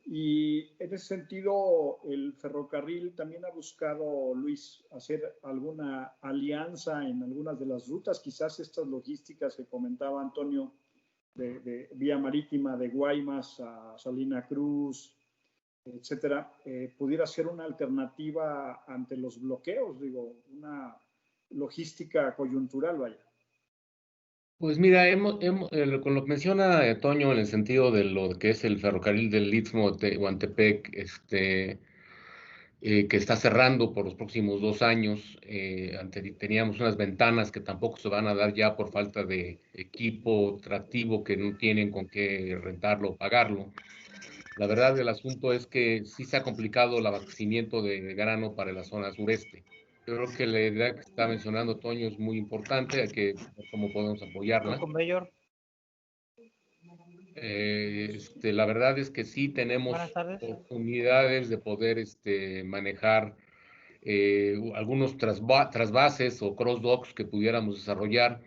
Y en ese sentido, el ferrocarril también ha buscado, Luis, hacer alguna alianza en algunas de las rutas, quizás estas logísticas que comentaba Antonio, de vía marítima de Guaymas a Salina Cruz, etcétera, pudiera ser una alternativa ante los bloqueos, digo, una logística coyuntural, vaya. Pues mira, con lo que menciona Toño en el sentido de lo que es el ferrocarril del Istmo de Tehuantepec, que está cerrando por los próximos 2 años. Teníamos unas ventanas que tampoco se van a dar ya por falta de equipo tractivo que no tienen con qué rentarlo o pagarlo. La verdad del asunto es que sí se ha complicado el abastecimiento de grano para la zona sureste. Yo creo que la idea que está mencionando Toño es muy importante, hay que ver cómo podemos apoyarla. La verdad es que sí tenemos oportunidades de poder manejar algunos trasvases o cross-docks que pudiéramos desarrollar.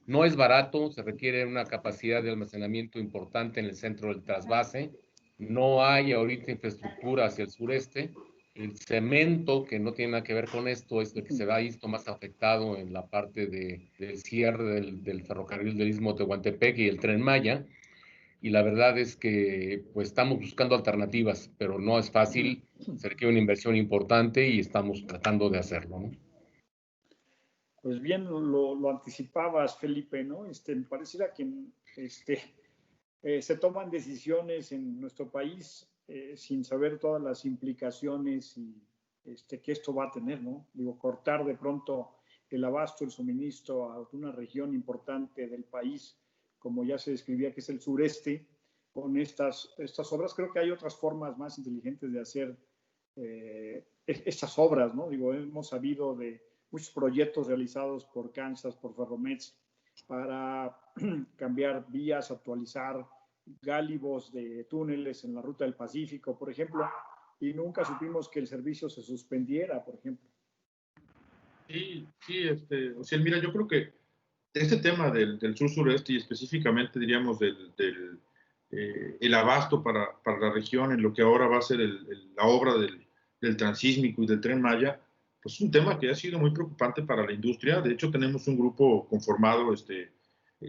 No es barato, se requiere una capacidad de almacenamiento importante en el centro del trasvase. No hay ahorita infraestructura hacia el sureste. El cemento, que no tiene nada que ver con esto, es el que se va visto más afectado en la parte del cierre del ferrocarril del Istmo de Tehuantepec y el Tren Maya. Y la verdad es que pues estamos buscando alternativas, pero no es fácil, se requiere una inversión importante y estamos tratando de hacerlo, ¿no? Pues bien, lo anticipabas, Felipe, ¿no? Me pareciera que se toman decisiones en nuestro país sin saber todas las implicaciones y que esto va a tener, ¿no? Digo, cortar de pronto el abasto, el suministro a una región importante del país, como ya se describía que es el sureste, estas obras. Creo que hay otras formas más inteligentes de hacer estas obras, ¿no? Digo, hemos sabido de muchos proyectos realizados por Kansas, por Ferromex, para cambiar vías, actualizar gálibos de túneles en la ruta del Pacífico, por ejemplo, y nunca supimos que el servicio se suspendiera, por ejemplo. Sí, o sea, mira, yo creo que este tema del sur-sureste y específicamente, diríamos, el abasto para la región en lo que ahora va a ser la obra del Transísmico y del Tren Maya, pues es un tema que ha sido muy preocupante para la industria. De hecho, tenemos un grupo conformado que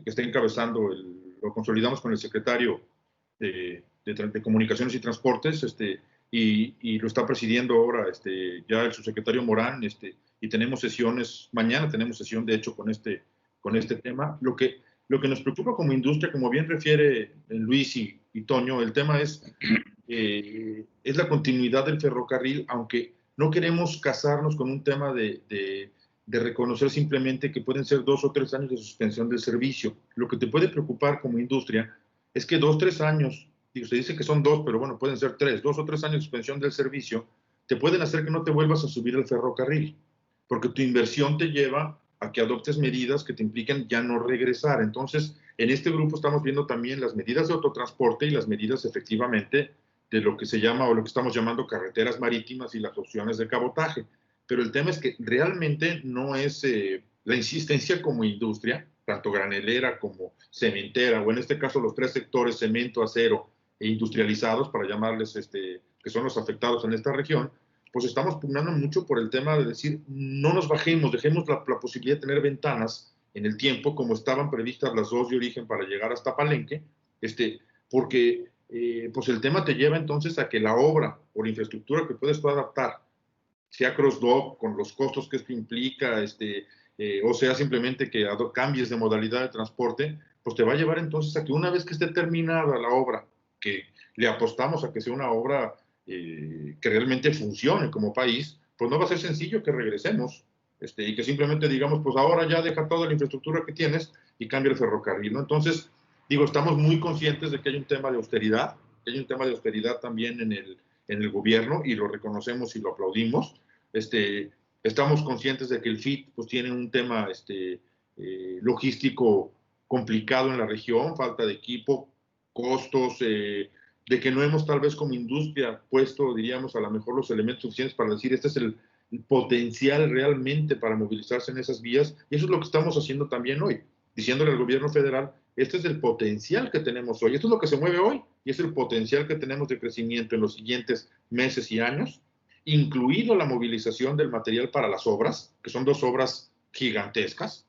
está encabezando, lo consolidamos con el secretario de Comunicaciones y Transportes, y lo está presidiendo ahora ya el subsecretario Morán, y tenemos sesiones, mañana tenemos sesión, de hecho, con este tema. Lo que nos preocupa como industria, como bien refiere Luis y Toño, el tema es la continuidad del ferrocarril, aunque no queremos casarnos con un tema de reconocer simplemente que pueden ser 2 o 3 años de suspensión del servicio. Lo que te puede preocupar como industria es que 2 o 3 años, digo, se dice que son 2, pero bueno, pueden ser 3, 2 o 3 años de suspensión del servicio, te pueden hacer que no te vuelvas a subir al ferrocarril, porque tu inversión te lleva a que adoptes medidas que te impliquen ya no regresar. Entonces, en este grupo estamos viendo también las medidas de autotransporte y las medidas efectivamente de lo que se llama o lo que estamos llamando carreteras marítimas y las opciones de cabotaje. Pero el tema es que realmente no es la insistencia como industria, tanto granelera como cementera, o en este caso los 3 sectores, cemento, acero e industrializados, para llamarles, que son los afectados en esta región, pues estamos pugnando mucho por el tema de decir, no nos bajemos, dejemos la posibilidad de tener ventanas en el tiempo, como estaban previstas las 2 de origen para llegar hasta Palenque, porque pues el tema te lleva entonces a que la obra o la infraestructura que puedes tú adaptar, sea cross-dock, con los costos que esto implica, o sea simplemente que cambies de modalidad de transporte, pues te va a llevar entonces a que una vez que esté terminada la obra, que le apostamos a que sea una obra que realmente funcione como país, pues no va a ser sencillo que regresemos y que simplemente digamos, pues ahora ya deja toda la infraestructura que tienes y cambia el ferrocarril, ¿no? Entonces, digo, estamos muy conscientes de que hay un tema de austeridad, que hay un tema de austeridad también en el gobierno, y lo reconocemos y lo aplaudimos. Estamos conscientes de que el FIT pues tiene un tema logístico complicado en la región, falta de equipo, costos, de que no hemos tal vez como industria puesto, diríamos, a lo mejor los elementos suficientes para decir este es el potencial realmente para movilizarse en esas vías, y eso es lo que estamos haciendo también hoy, diciéndole al gobierno federal, este es el potencial que tenemos hoy, esto es lo que se mueve hoy, y es el potencial que tenemos de crecimiento en los siguientes meses y años, incluido la movilización del material para las obras, que son 2 obras gigantescas.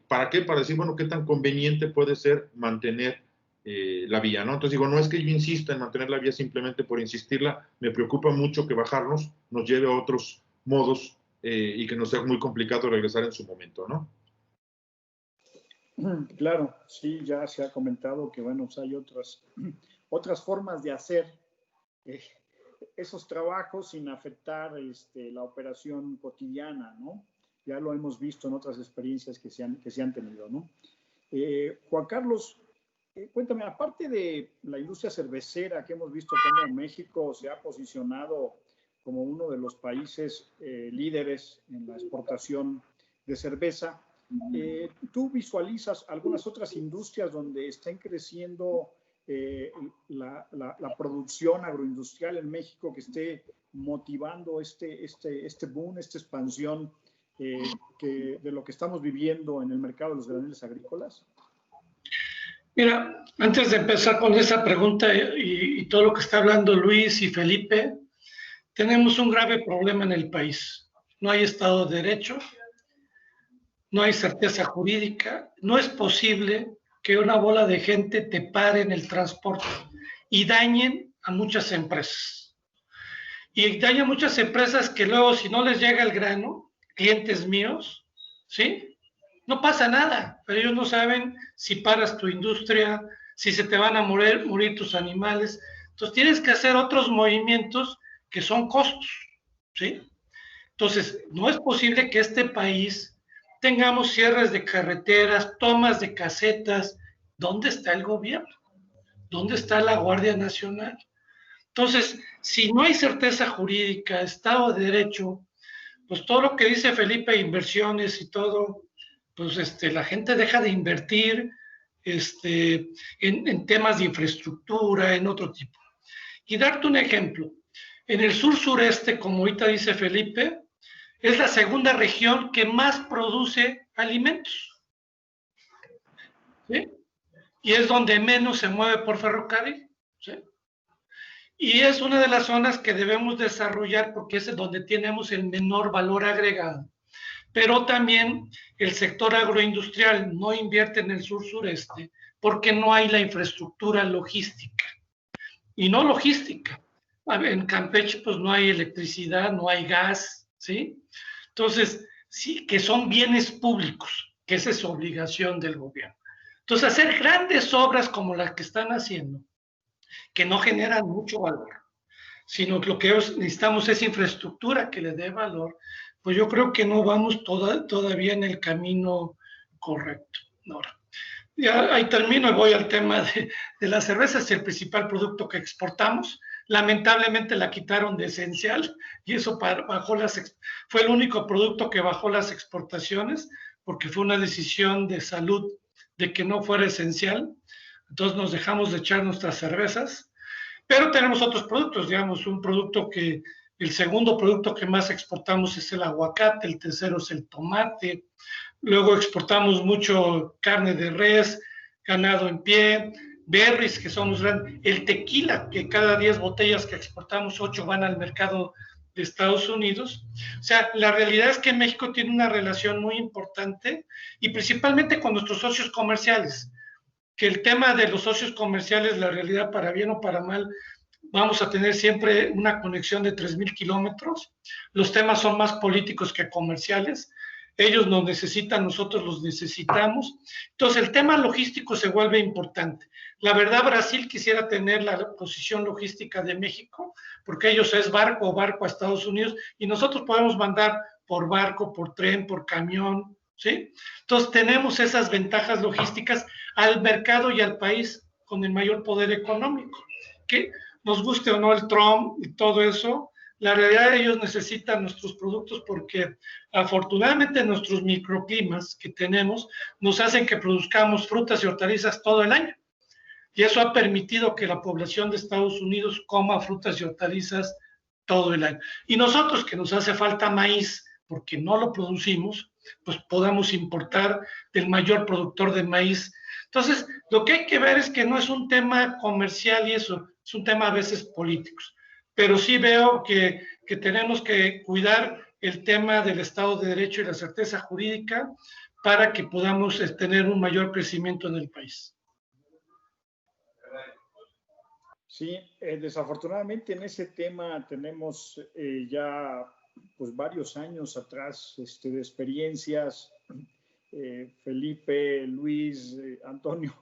¿Para qué? Para decir, bueno, qué tan conveniente puede ser mantener la vía, ¿no? Entonces digo, no es que yo insista en mantener la vía simplemente por insistirla, me preocupa mucho que bajarnos nos lleve a otros modos y que nos sea muy complicado regresar en su momento, ¿no? Claro, sí, ya se ha comentado que, bueno, hay otras formas de hacer esos trabajos sin afectar la operación cotidiana, ¿no? Ya lo hemos visto en otras experiencias que se han tenido, ¿no? Juan Carlos, cuéntame, aparte de la industria cervecera, que hemos visto cómo México se ha posicionado como uno de los países líderes en la exportación de cerveza, ¿tú visualizas algunas otras industrias donde estén creciendo la producción agroindustrial en México, que esté motivando este boom, esta expansión de lo que estamos viviendo en el mercado de los graneles agrícolas? Mira, antes de empezar con esa pregunta y todo lo que está hablando Luis y Felipe, tenemos un grave problema en el país. No hay Estado de Derecho, no hay certeza jurídica, no es posible que una bola de gente te pare en el transporte y dañen a muchas empresas. Y dañan a muchas empresas que luego, si no les llega el grano, clientes míos, ¿sí? No pasa nada, pero ellos no saben si paras tu industria, si se te van a morir tus animales. Entonces tienes que hacer otros movimientos que son costos, ¿sí? Entonces, no es posible que este país tengamos cierres de carreteras, tomas de casetas. ¿Dónde está el gobierno? ¿Dónde está la Guardia Nacional? Entonces, si no hay certeza jurídica, Estado de Derecho, pues todo lo que dice Felipe, inversiones y todo, pues la gente deja de invertir en temas de infraestructura, en otro tipo. Y darte un ejemplo, en el sur-sureste, como ahorita dice Felipe, es la segunda región que más produce alimentos, ¿sí? Y es donde menos se mueve por ferrocarril, ¿sí? Y es una de las zonas que debemos desarrollar porque es donde tenemos el menor valor agregado. Pero también el sector agroindustrial no invierte en el sur-sureste porque no hay la infraestructura logística. Y no logística. En Campeche pues no hay electricidad, no hay gas, ¿sí? Entonces, sí, que son bienes públicos, que esa es obligación del gobierno. Entonces, hacer grandes obras como las que están haciendo, que no generan mucho valor, sino que lo que necesitamos es infraestructura que le dé valor, pues yo creo que no vamos todavía en el camino correcto. Ahora, ya ahí termino y voy al tema de la cerveza. Es el principal producto que exportamos. Lamentablemente la quitaron de esencial y eso fue el único producto que bajó las exportaciones porque fue una decisión de salud de que no fuera esencial. Entonces nos dejamos de echar nuestras cervezas, pero tenemos otros productos, digamos, el segundo producto que más exportamos es el aguacate, el tercero es el tomate, luego exportamos mucho carne de res, ganado en pie, berries, que son los grandes, el tequila, que cada 10 botellas que exportamos, 8 van al mercado de Estados Unidos. O sea, la realidad es que México tiene una relación muy importante y principalmente con nuestros socios comerciales, que el tema de los socios comerciales, la realidad para bien o para mal, vamos a tener siempre una conexión de 3,000 kilómetros. Los temas son más políticos que comerciales. Ellos nos necesitan, nosotros los necesitamos. Entonces, el tema logístico se vuelve importante. La verdad, Brasil quisiera tener la posición logística de México, porque ellos es barco a Estados Unidos, y nosotros podemos mandar por barco, por tren, por camión, ¿sí? Entonces, tenemos esas ventajas logísticas al mercado y al país con el mayor poder económico. Que nos guste o no el Trump y todo eso, la realidad ellos necesitan nuestros productos porque afortunadamente nuestros microclimas que tenemos nos hacen que produzcamos frutas y hortalizas todo el año. Y eso ha permitido que la población de Estados Unidos coma frutas y hortalizas todo el año. Y nosotros, que nos hace falta maíz porque no lo producimos, pues podamos importar del mayor productor de maíz. Entonces, lo que hay que ver es que no es un tema comercial y eso, es un tema a veces político. Pero sí veo que tenemos que cuidar el tema del Estado de Derecho y la certeza jurídica para que podamos tener un mayor crecimiento en el país. Sí, desafortunadamente en ese tema tenemos ya pues varios años atrás de experiencias, Felipe, Luis, Antonio,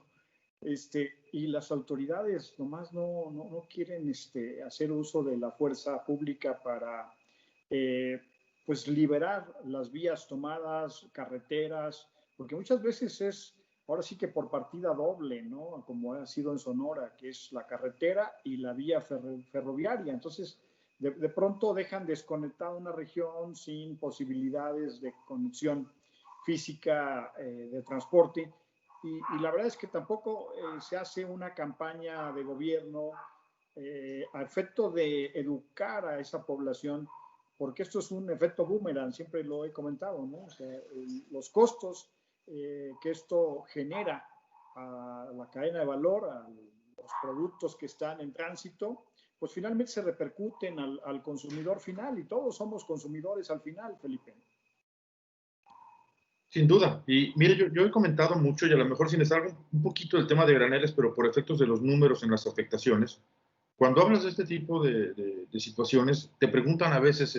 y las autoridades nomás no quieren hacer uso de la fuerza pública para pues liberar las vías tomadas, carreteras, porque muchas veces es ahora sí que por partida doble, ¿no? Como ha sido en Sonora, que es la carretera y la vía ferroviaria. Entonces, de pronto dejan desconectada una región sin posibilidades de conexión física de transporte. Y la verdad es que tampoco se hace una campaña de gobierno a efecto de educar a esa población, porque esto es un efecto boomerang, siempre lo he comentado, ¿no? O sea, los costos que esto genera a la cadena de valor, a los productos que están en tránsito, pues finalmente se repercuten al consumidor final, y todos somos consumidores al final, Felipe. Sin duda. Y mire, yo he comentado mucho, y a lo mejor sin estar un poquito del tema de graneles, pero por efectos de los números en las afectaciones, cuando hablas de este tipo de situaciones, te preguntan a veces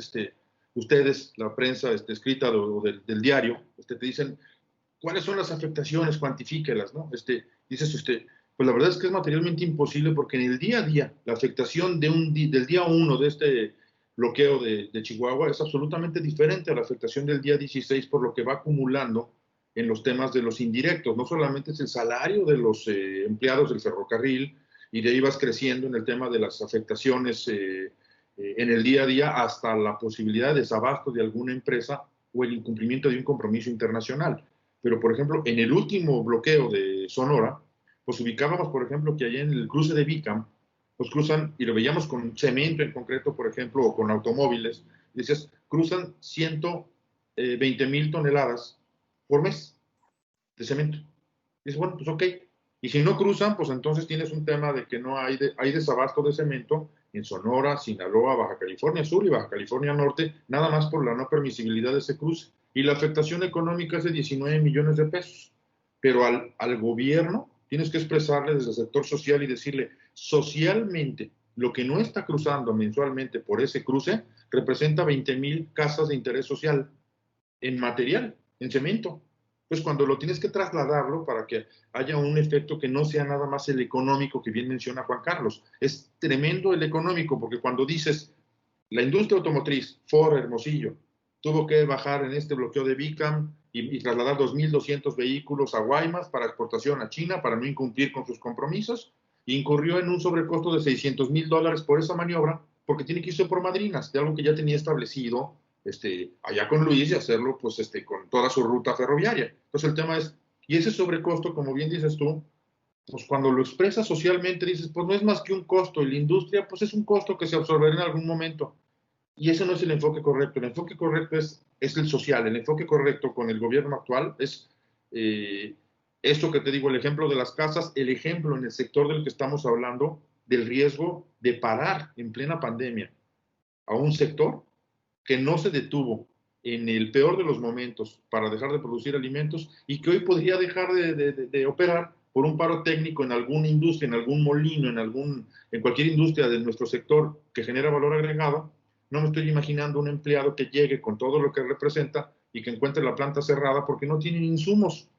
ustedes, la prensa escrita o del diario, te dicen, ¿cuáles son las afectaciones? Cuantifíquelas, ¿no? Dices usted, pues la verdad es que es materialmente imposible porque en el día a día, la afectación del día 1 de este bloqueo de Chihuahua es absolutamente diferente a la afectación del día 16 por lo que va acumulando en los temas de los indirectos. No solamente es el salario de los empleados del ferrocarril, y de ahí vas creciendo en el tema de las afectaciones en el día a día hasta la posibilidad de desabasto de alguna empresa o el incumplimiento de un compromiso internacional. Pero, por ejemplo, en el último bloqueo de Sonora, pues ubicábamos, por ejemplo, que allá en el cruce de Bicam, pues cruzan, y lo veíamos con cemento en concreto, por ejemplo, o con automóviles, dices, cruzan 120,000 toneladas por mes de cemento. Y dices, bueno, pues ok. Y si no cruzan, pues entonces tienes un tema de que no hay, hay desabasto de cemento en Sonora, Sinaloa, Baja California Sur y Baja California Norte, nada más por la no permisibilidad de ese cruce. Y la afectación económica es de 19 millones de pesos. Pero al gobierno tienes que expresarle desde el sector social y decirle, socialmente, lo que no está cruzando mensualmente por ese cruce representa 20,000 casas de interés social en material, en cemento. Pues cuando lo tienes que trasladarlo para que haya un efecto que no sea nada más el económico que bien menciona Juan Carlos. Es tremendo el económico, porque cuando dices, la industria automotriz, Ford, Hermosillo, tuvo que bajar en este bloqueo de Bicam y trasladar 2,200 vehículos a Guaymas para exportación a China para no incumplir con sus compromisos, e incurrió en un sobrecosto de $600,000 por esa maniobra, porque tiene que irse por madrinas, de algo que ya tenía establecido allá con Luis y hacerlo pues con toda su ruta ferroviaria. Entonces el tema es, y ese sobrecosto, como bien dices tú, pues cuando lo expresas socialmente dices, pues no es más que un costo, y la industria pues es un costo que se absorberá en algún momento. Y ese no es el enfoque correcto. El enfoque correcto es el social. El enfoque correcto con el gobierno actual es esto que te digo, el ejemplo de las casas, el ejemplo en el sector del que estamos hablando, del riesgo de parar en plena pandemia a un sector que no se detuvo en el peor de los momentos para dejar de producir alimentos y que hoy podría dejar de operar por un paro técnico en alguna industria, en algún molino, en cualquier industria de nuestro sector que genera valor agregado. No me estoy imaginando un empleado que llegue con todo lo que representa y que encuentre la planta cerrada porque no tienen insumos.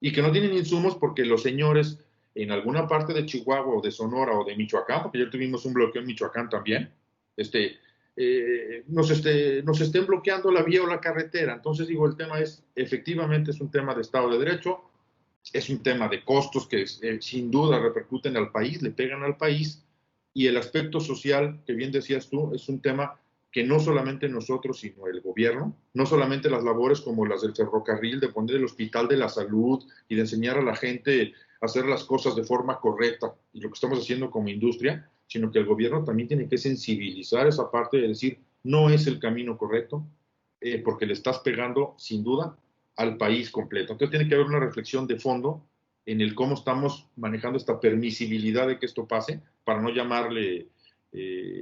Y que no tienen insumos porque los señores en alguna parte de Chihuahua o de Sonora o de Michoacán, porque ya tuvimos un bloqueo en Michoacán también, nos estén bloqueando la vía o la carretera. Entonces digo, el tema es, efectivamente es un tema de Estado de Derecho, es un tema de costos que sin duda repercuten al país, le pegan al país, y el aspecto social, que bien decías tú, es un tema que no solamente nosotros, sino el gobierno, no solamente las labores como las del ferrocarril, de poner el hospital de la salud y de enseñar a la gente a hacer las cosas de forma correcta, y lo que estamos haciendo como industria, sino que el gobierno también tiene que sensibilizar esa parte de decir, no es el camino correcto, porque le estás pegando, sin duda, al país completo. Entonces tiene que haber una reflexión de fondo en el cómo estamos manejando esta permisibilidad de que esto pase, para no llamarle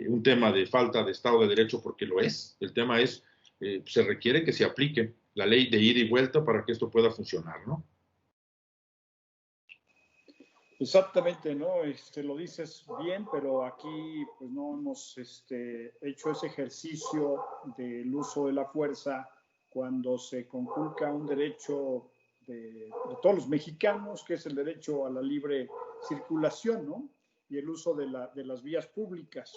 un tema de falta de Estado de Derecho, porque lo es. El tema es, se requiere que se aplique la ley de ida y vuelta para que esto pueda funcionar, ¿no? Exactamente, ¿no? Lo dices bien, pero aquí pues no hemos hecho ese ejercicio del uso de la fuerza cuando se conculca un derecho de todos los mexicanos, que es el derecho a la libre circulación, ¿no? Y el uso de las vías públicas,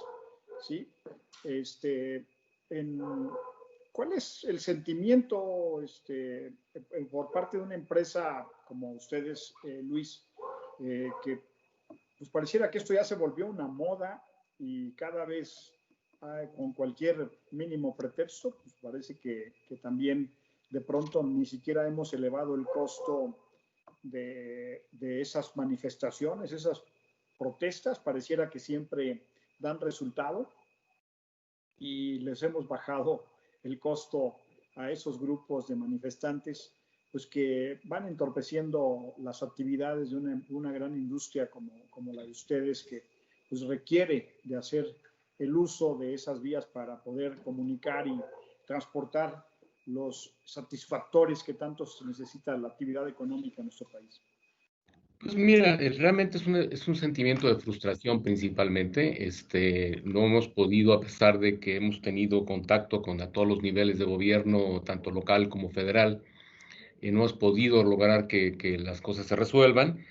¿sí? ¿Cuál es el sentimiento por parte de una empresa como ustedes, Luis, que pues pareciera que esto ya se volvió una moda y cada vez con cualquier mínimo pretexto, pues parece que también de pronto ni siquiera hemos elevado el costo de esas manifestaciones, esas protestas, pareciera que siempre dan resultado y les hemos bajado el costo a esos grupos de manifestantes, pues que van entorpeciendo las actividades de una gran industria como la de ustedes, que pues requiere de hacer el uso de esas vías para poder comunicar y transportar los satisfactores que tanto se necesita la actividad económica en nuestro país. Pues mira, realmente es un sentimiento de frustración principalmente. No hemos podido, a pesar de que hemos tenido contacto con a todos los niveles de gobierno, tanto local como federal, no hemos podido lograr que las cosas se resuelvan.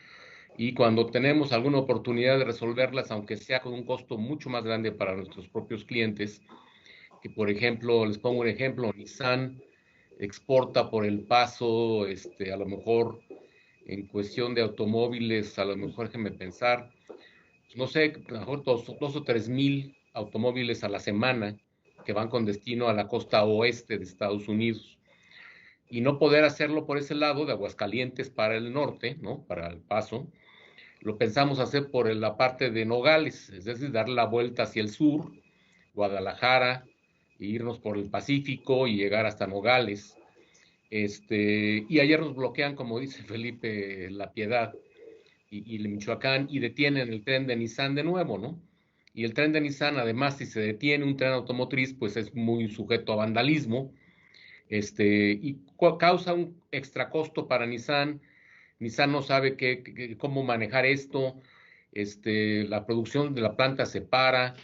Y cuando tenemos alguna oportunidad de resolverlas, aunque sea con un costo mucho más grande para nuestros propios clientes, que por ejemplo, les pongo un ejemplo, Nissan exporta por El Paso, a lo mejor en cuestión de automóviles, a lo mejor déjenme pensar, no sé, a lo mejor 2 o 3 mil automóviles a la semana que van con destino a la costa oeste de Estados Unidos. Y no poder hacerlo por ese lado de Aguascalientes para el norte, ¿no? Para El Paso, lo pensamos hacer por la parte de Nogales, es decir, dar la vuelta hacia el sur, Guadalajara, e irnos por el Pacífico y llegar hasta Nogales. Y ayer nos bloquean, como dice Felipe, La Piedad y Michoacán, y detienen el tren de Nissan de nuevo, ¿no? Y el tren de Nissan, además, si se detiene un tren automotriz, pues es muy sujeto a vandalismo, y causa un extra costo para Nissan. Nissan no sabe cómo manejar esto, la producción de la planta se para.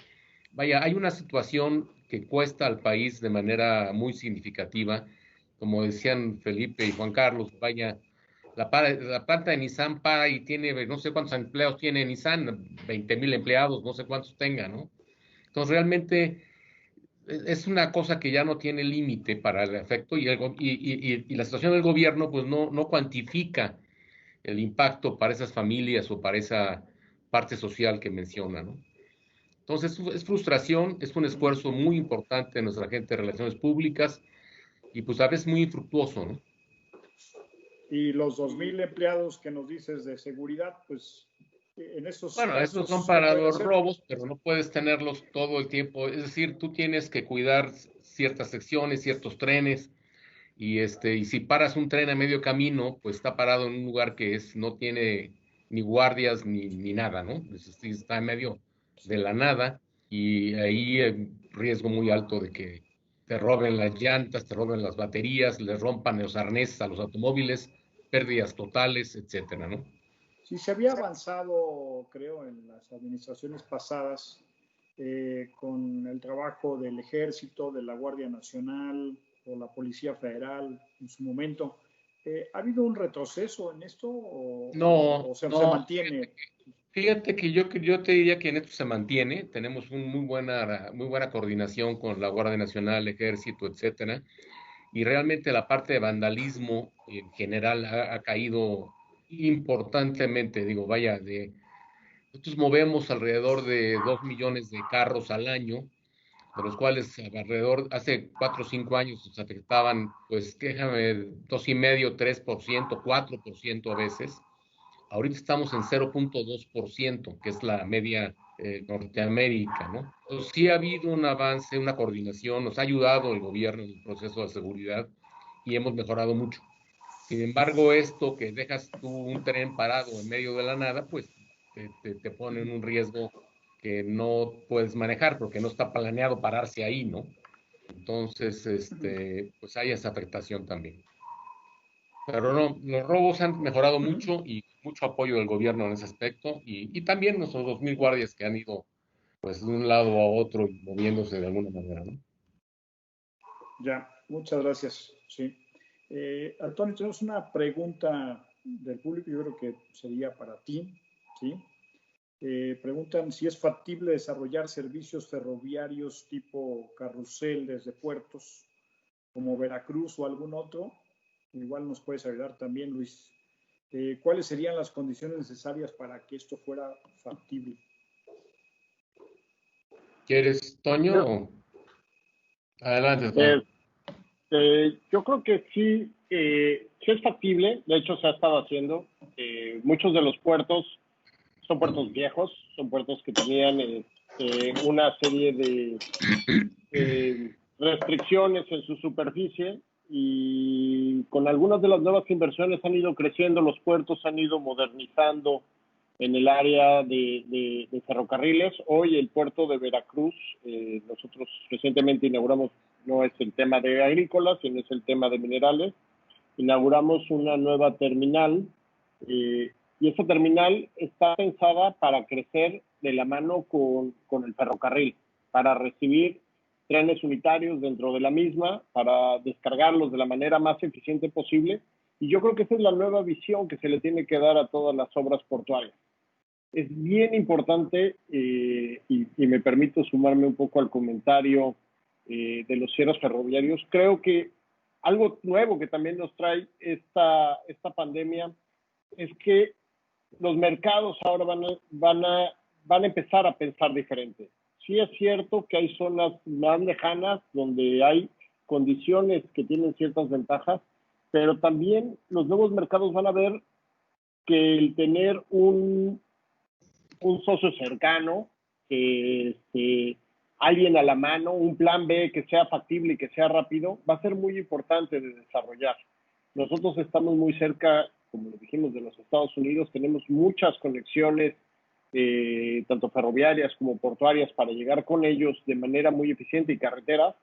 Vaya, hay una situación que cuesta al país de manera muy significativa, como decían Felipe y Juan Carlos, vaya, la planta de Nissan para y tiene, no sé cuántos empleados tiene Nissan, 20,000 empleados, no sé cuántos tenga, ¿no? Entonces, realmente es una cosa que ya no tiene límite para el efecto y la situación del gobierno, pues no cuantifica el impacto para esas familias o para esa parte social que menciona, ¿no? Entonces, es frustración, es un esfuerzo muy importante de nuestra gente de relaciones públicas y pues a veces muy infructuoso, ¿no? Y los 2,000 empleados que nos dices de seguridad, pues en estos Bueno, esos casos son se para puede los hacer. robos, pero no puedes tenerlos todo el tiempo. Es decir, tú tienes que cuidar ciertas secciones, ciertos trenes, y si paras un tren a medio camino, pues está parado en un lugar que no tiene ni guardias ni nada, ¿no? Está en medio de la nada y ahí hay riesgo muy alto de que te roben las llantas, te roben las baterías, les rompan los arneses a los automóviles, pérdidas totales, etcétera, ¿no? Sí, se había avanzado, creo, en las administraciones pasadas con el trabajo del Ejército, de la Guardia Nacional o la Policía Federal en su momento. ¿Ha habido un retroceso en esto No, se no, mantiene? fíjate que yo te diría que en esto se mantiene, tenemos una muy buena coordinación con la Guardia Nacional, Ejército, etcétera, y realmente la parte de vandalismo en general ha caído importantemente, digo, vaya, nosotros movemos alrededor de 2 millones de carros al año, de los cuales hace 4 o 5 años nos afectaban, pues, déjame, 2,5, 3%, 4% a veces. Ahorita estamos en 0,2%, que es la media Norteamérica, ¿no? Entonces, sí ha habido un avance, una coordinación, nos ha ayudado el gobierno en el proceso de seguridad y hemos mejorado mucho. Sin embargo, esto que dejas tú un tren parado en medio de la nada, pues te pone en un riesgo que no puedes manejar porque no está planeado pararse ahí, ¿no? Entonces, pues hay esa afectación también. Pero no, los robos han mejorado mucho y mucho apoyo del gobierno en ese aspecto y también nuestros 2,000 guardias que han ido pues de un lado a otro y moviéndose de alguna manera, ¿no? Ya, muchas gracias. Sí. Antonio, tenemos una pregunta del público, yo creo que sería para ti, ¿sí? Preguntan si es factible desarrollar servicios ferroviarios tipo carrusel desde puertos como Veracruz o algún otro. Igual nos puedes ayudar también, Luis. ¿Cuáles serían las condiciones necesarias para que esto fuera factible? ¿Quieres, Toño? Adelante, Toño. Yo creo que sí, sí es factible, de hecho se ha estado haciendo. Muchos de los puertos son puertos viejos, son puertos que tenían una serie de restricciones en su superficie y con algunas de las nuevas inversiones han ido creciendo, los puertos han ido modernizando en el área de ferrocarriles. Hoy el puerto de Veracruz, nosotros recientemente inauguramos, no es el tema de agrícola, sino es el tema de minerales, inauguramos una nueva terminal y esa terminal está pensada para crecer de la mano con el ferrocarril, para recibir trenes unitarios dentro de la misma, para descargarlos de la manera más eficiente posible. Y yo creo que esa es la nueva visión que se le tiene que dar a todas las obras portuarias. Es bien importante, y me permito sumarme un poco al comentario de los cierres ferroviarios. Creo que algo nuevo que también nos trae esta pandemia es que los mercados ahora van a van a empezar a pensar diferente. Sí es cierto que hay zonas más lejanas donde hay condiciones que tienen ciertas ventajas, pero también los nuevos mercados van a ver que el tener un socio cercano, alguien a la mano, un plan B que sea factible y que sea rápido, va a ser muy importante de desarrollar. Nosotros estamos muy cerca, como lo dijimos, de los Estados Unidos, tenemos muchas conexiones, tanto ferroviarias como portuarias, para llegar con ellos de manera muy eficiente y carreteras,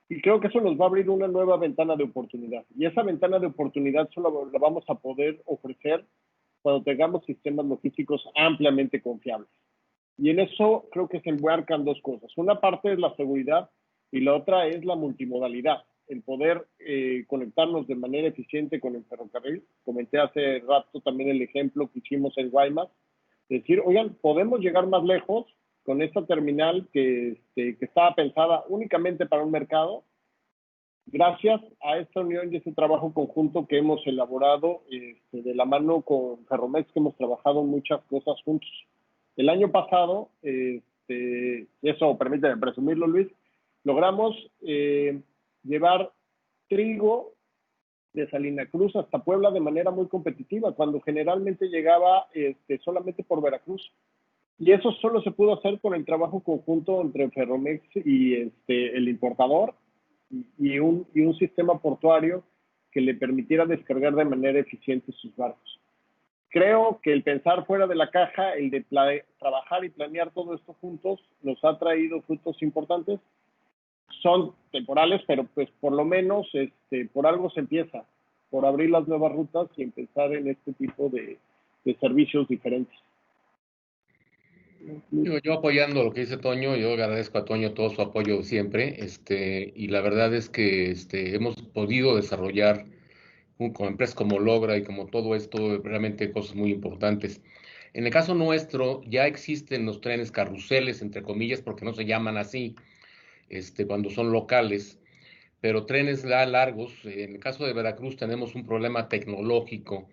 y creo que eso nos va a abrir una nueva ventana de oportunidad. Y esa ventana de oportunidad solo la vamos a poder ofrecer cuando tengamos sistemas logísticos ampliamente confiables. Y en eso creo que se enmarcan dos cosas. Una parte es la seguridad y la otra es la multimodalidad, el poder conectarnos de manera eficiente con el ferrocarril. Comenté hace rato también el ejemplo que hicimos en Guaymas, decir, oigan, podemos llegar más lejos con esta terminal que estaba pensada únicamente para un mercado, gracias a esta unión y este trabajo conjunto que hemos elaborado de la mano con Ferromex, que hemos trabajado muchas cosas juntos. El año pasado, eso permíteme presumirlo, Luis, logramos llevar trigo de Salina Cruz hasta Puebla de manera muy competitiva, cuando generalmente llegaba solamente por Veracruz. Y eso solo se pudo hacer con el trabajo conjunto entre Ferromex y el importador y un sistema portuario que le permitiera descargar de manera eficiente sus barcos. Creo que el pensar fuera de la caja, el de trabajar y planear todo esto juntos, nos ha traído frutos importantes. Son temporales, pero pues por lo menos por algo se empieza, por abrir las nuevas rutas y empezar en este tipo de servicios diferentes. Yo apoyando lo que dice Toño, yo agradezco a Toño todo su apoyo siempre, y la verdad es que hemos podido desarrollar con empresas como Logra y como todo esto, realmente cosas muy importantes. En el caso nuestro, ya existen los trenes carruseles, entre comillas, porque no se llaman así, cuando son locales, pero trenes largos. En el caso de Veracruz tenemos un problema tecnológico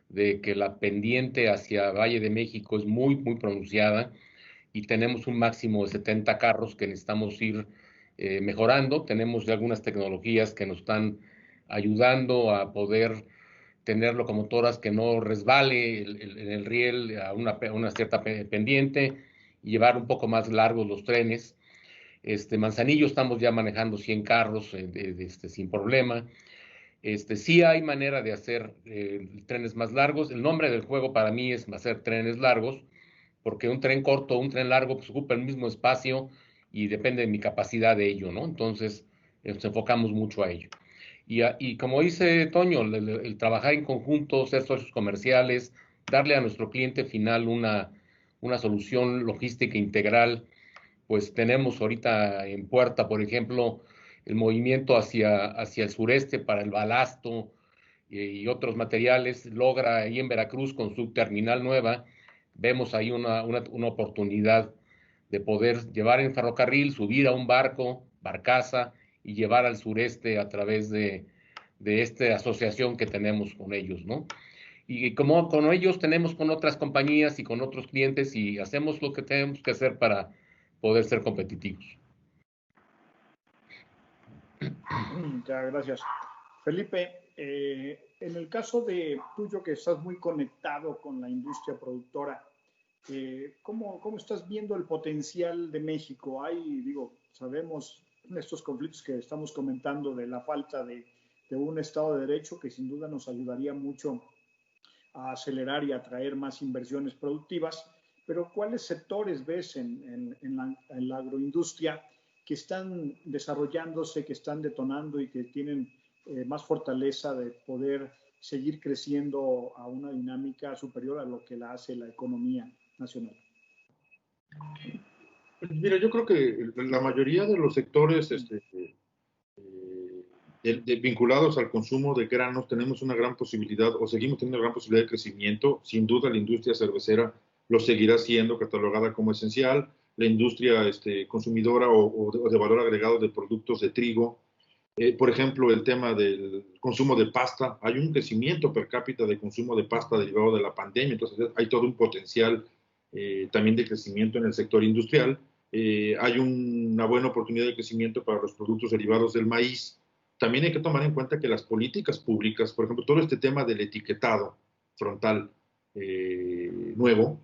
de que la pendiente hacia Valle de México es muy, muy pronunciada y tenemos un máximo de 70 carros que necesitamos ir mejorando. Tenemos ya algunas tecnologías que nos están ayudando a poder tener locomotoras que no resbale el riel a una cierta pendiente y llevar un poco más largos los trenes. Manzanillo estamos ya manejando 100 carros sin problema. Sí hay manera de hacer trenes más largos. El nombre del juego para mí es hacer trenes largos, porque un tren corto o un tren largo pues, ocupa el mismo espacio y depende de mi capacidad de ello, ¿no? Entonces, nos enfocamos mucho a ello. Y como dice Toño, el trabajar en conjunto, ser socios comerciales, darle a nuestro cliente final una solución logística integral, pues tenemos ahorita en puerta, por ejemplo, el movimiento hacia el sureste para el balasto y otros materiales. Logra ahí en Veracruz con su terminal nueva, vemos ahí una oportunidad de poder llevar en ferrocarril, subir a un barcaza y llevar al sureste a través de esta asociación que tenemos con ellos, ¿no? Y como con ellos tenemos con otras compañías y con otros clientes y hacemos lo que tenemos que hacer para poder ser competitivos. Muchas gracias. Felipe, en el caso de tuyo que estás muy conectado con la industria productora, ¿cómo estás viendo el potencial de México? Sabemos estos conflictos que estamos comentando de la falta de un Estado de Derecho que sin duda nos ayudaría mucho a acelerar y atraer más inversiones productivas, pero ¿cuáles sectores ves en la agroindustria que están desarrollándose, que están detonando y que tienen más fortaleza de poder seguir creciendo a una dinámica superior a lo que la hace la economía nacional? Mira, yo creo que la mayoría de los sectores vinculados al consumo de granos tenemos una gran posibilidad, o seguimos teniendo una gran posibilidad de crecimiento. Sin duda la industria cervecera lo seguirá siendo, catalogada como esencial. La industria consumidora o de valor agregado de productos de trigo. Por ejemplo, el tema del consumo de pasta. Hay un crecimiento per cápita de consumo de pasta derivado de la pandemia, entonces hay todo un potencial también de crecimiento en el sector industrial. Hay una buena oportunidad de crecimiento para los productos derivados del maíz. También hay que tomar en cuenta que las políticas públicas, por ejemplo, todo este tema del etiquetado frontal nuevo,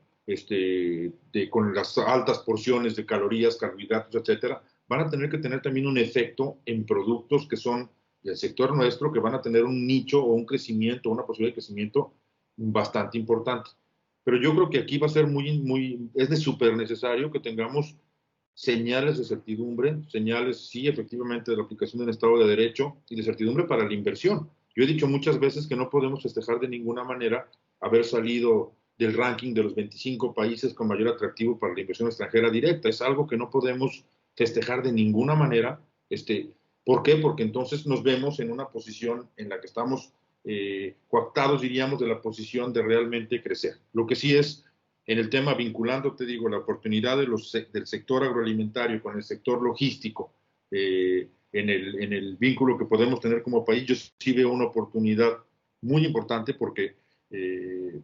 con las altas porciones de calorías, carbohidratos, etcétera, van a tener que tener también un efecto en productos que son del sector nuestro, que van a tener un nicho o un crecimiento, una posibilidad de crecimiento bastante importante. Pero yo creo que aquí va a ser es de súper necesario que tengamos señales de certidumbre, señales, sí, efectivamente, de la aplicación del Estado de Derecho y de certidumbre para la inversión. Yo he dicho muchas veces que no podemos festejar de ninguna manera haber salido del ranking de los 25 países con mayor atractivo para la inversión extranjera directa. Es algo que no podemos festejar de ninguna manera. ¿Por qué? Porque entonces nos vemos en una posición en la que estamos coaptados, diríamos, de la posición de realmente crecer. Lo que sí es, en el tema vinculando, te digo, la oportunidad del sector agroalimentario con el sector logístico, en el vínculo que podemos tener como país, yo sí veo una oportunidad muy importante porque,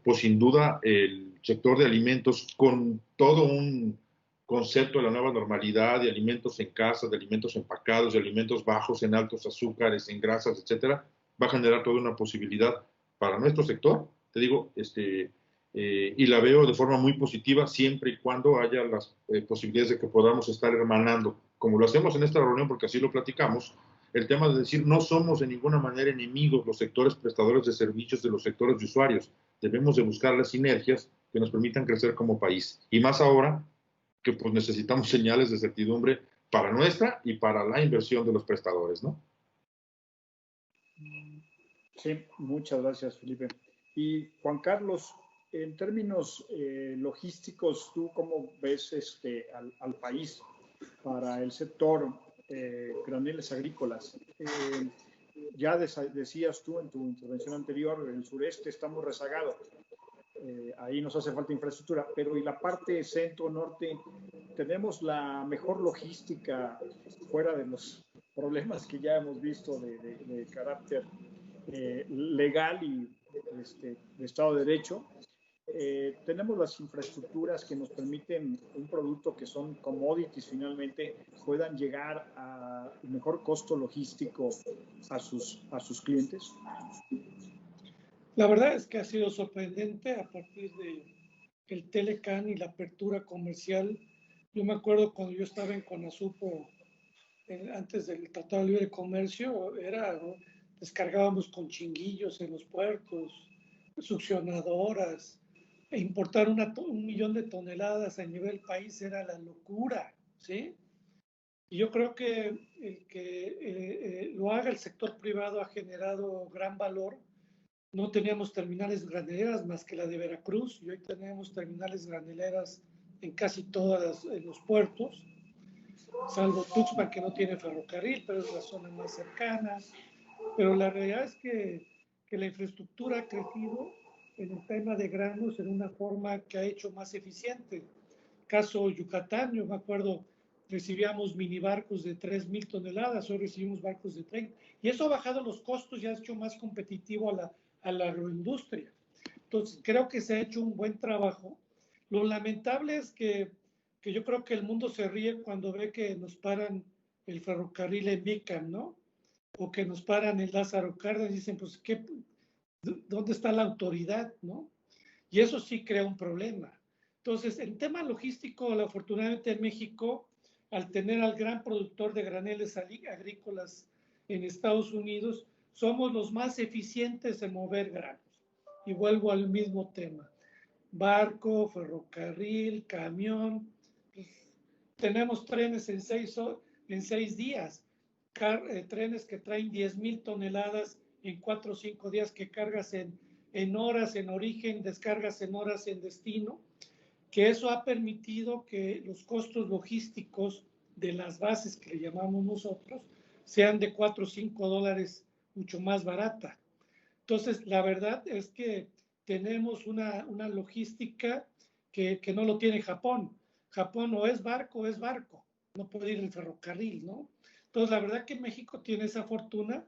pues sin duda, el sector de alimentos, con todo un concepto de la nueva normalidad, de alimentos en casa, de alimentos empacados, de alimentos bajos en altos azúcares, en grasas, etcétera, va a generar toda una posibilidad para nuestro sector, te digo, y la veo de forma muy positiva siempre y cuando haya las posibilidades de que podamos estar hermanando, como lo hacemos en esta reunión, porque así lo platicamos, el tema de decir no somos de ninguna manera enemigos los sectores prestadores de servicios de los sectores de usuarios, debemos de buscar las sinergias que nos permitan crecer como país, y más ahora que pues necesitamos señales de certidumbre para nuestra y para la inversión de los prestadores, ¿no? Sí, muchas gracias, Felipe. Y Juan Carlos, en términos logísticos, ¿tú cómo ves al país para el sector graneles agrícolas? Ya decías tú en tu intervención anterior, en el sureste estamos rezagados. Ahí nos hace falta infraestructura, pero ¿y la parte centro-norte? ¿Tenemos la mejor logística fuera de los problemas que ya hemos visto de carácter legal y de Estado de Derecho? Tenemos las infraestructuras que nos permiten un producto que son commodities finalmente puedan llegar a un mejor costo logístico a sus clientes. La verdad es que ha sido sorprendente a partir del Telecan y la apertura comercial. Yo me acuerdo cuando yo estaba en Conasupo, antes del Tratado de Libre Comercio, ¿no? Descargábamos con chinguillos en los puertos, succionadoras, e importar 1 millón de toneladas a nivel país era la locura, ¿sí? Y yo creo que el que lo haga el sector privado ha generado gran valor. No teníamos terminales graneleras más que la de Veracruz, y hoy tenemos terminales graneleras en casi todos los puertos, salvo Tuxpan, que no tiene ferrocarril, pero es la zona más cercana. Pero la realidad es que la infraestructura ha crecido en el tema de granos en una forma que ha hecho más eficiente. Caso Yucatán, yo me acuerdo, recibíamos mini barcos de 3,000 toneladas, hoy recibimos barcos de 30, y eso ha bajado los costos y ha hecho más competitivo a la agroindustria. Entonces, creo que se ha hecho un buen trabajo. Lo lamentable es que yo creo que el mundo se ríe cuando ve que nos paran el ferrocarril en Bicam, ¿no? O que nos paran en Lázaro Cárdenas y dicen, pues, ¿dónde está la autoridad, no? Y eso sí crea un problema. Entonces, en tema logístico, afortunadamente en México, al tener al gran productor de graneles agrícolas en Estados Unidos, somos los más eficientes en mover granos. Y vuelvo al mismo tema. Barco, ferrocarril, camión. Pues, tenemos trenes en 6 días. Trenes que traen 10,000 toneladas en 4 o 5 días, que cargas en horas en origen, descargas en horas en destino, que eso ha permitido que los costos logísticos de las bases que le llamamos nosotros sean de 4 o 5 dólares mucho más barata. Entonces, la verdad es que tenemos una logística que no lo tiene Japón. Japón o es barco, no puede ir el ferrocarril, ¿no? Entonces, la verdad que México tiene esa fortuna,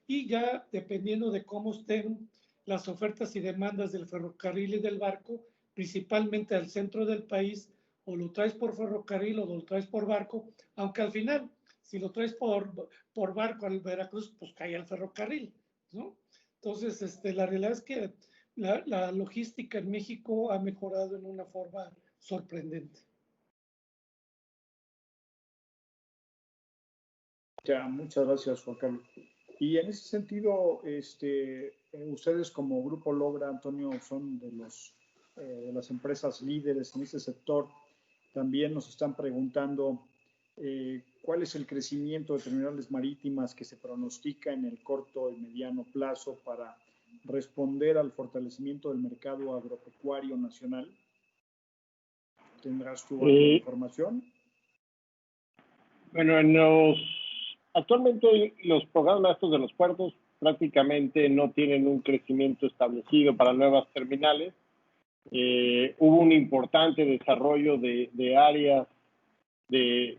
y ya dependiendo de cómo estén las ofertas y demandas del ferrocarril y del barco, principalmente al centro del país, o lo traes por ferrocarril o lo traes por barco, aunque al final, si lo traes por barco al Veracruz, pues cae al ferrocarril, ¿no? Entonces, la realidad es que la logística en México ha mejorado en una forma sorprendente. Ya, muchas gracias, Juan Carlos. Y en ese sentido, ustedes como Grupo Logra, Antonio, son de las empresas líderes en ese sector. También nos están preguntando cuál es el crecimiento de terminales marítimas que se pronostica en el corto y mediano plazo para responder al fortalecimiento del mercado agropecuario nacional. ¿Tendrás tú alguna información? Bueno, actualmente los programas estos de los puertos prácticamente no tienen un crecimiento establecido para nuevas terminales. Hubo un importante desarrollo de áreas,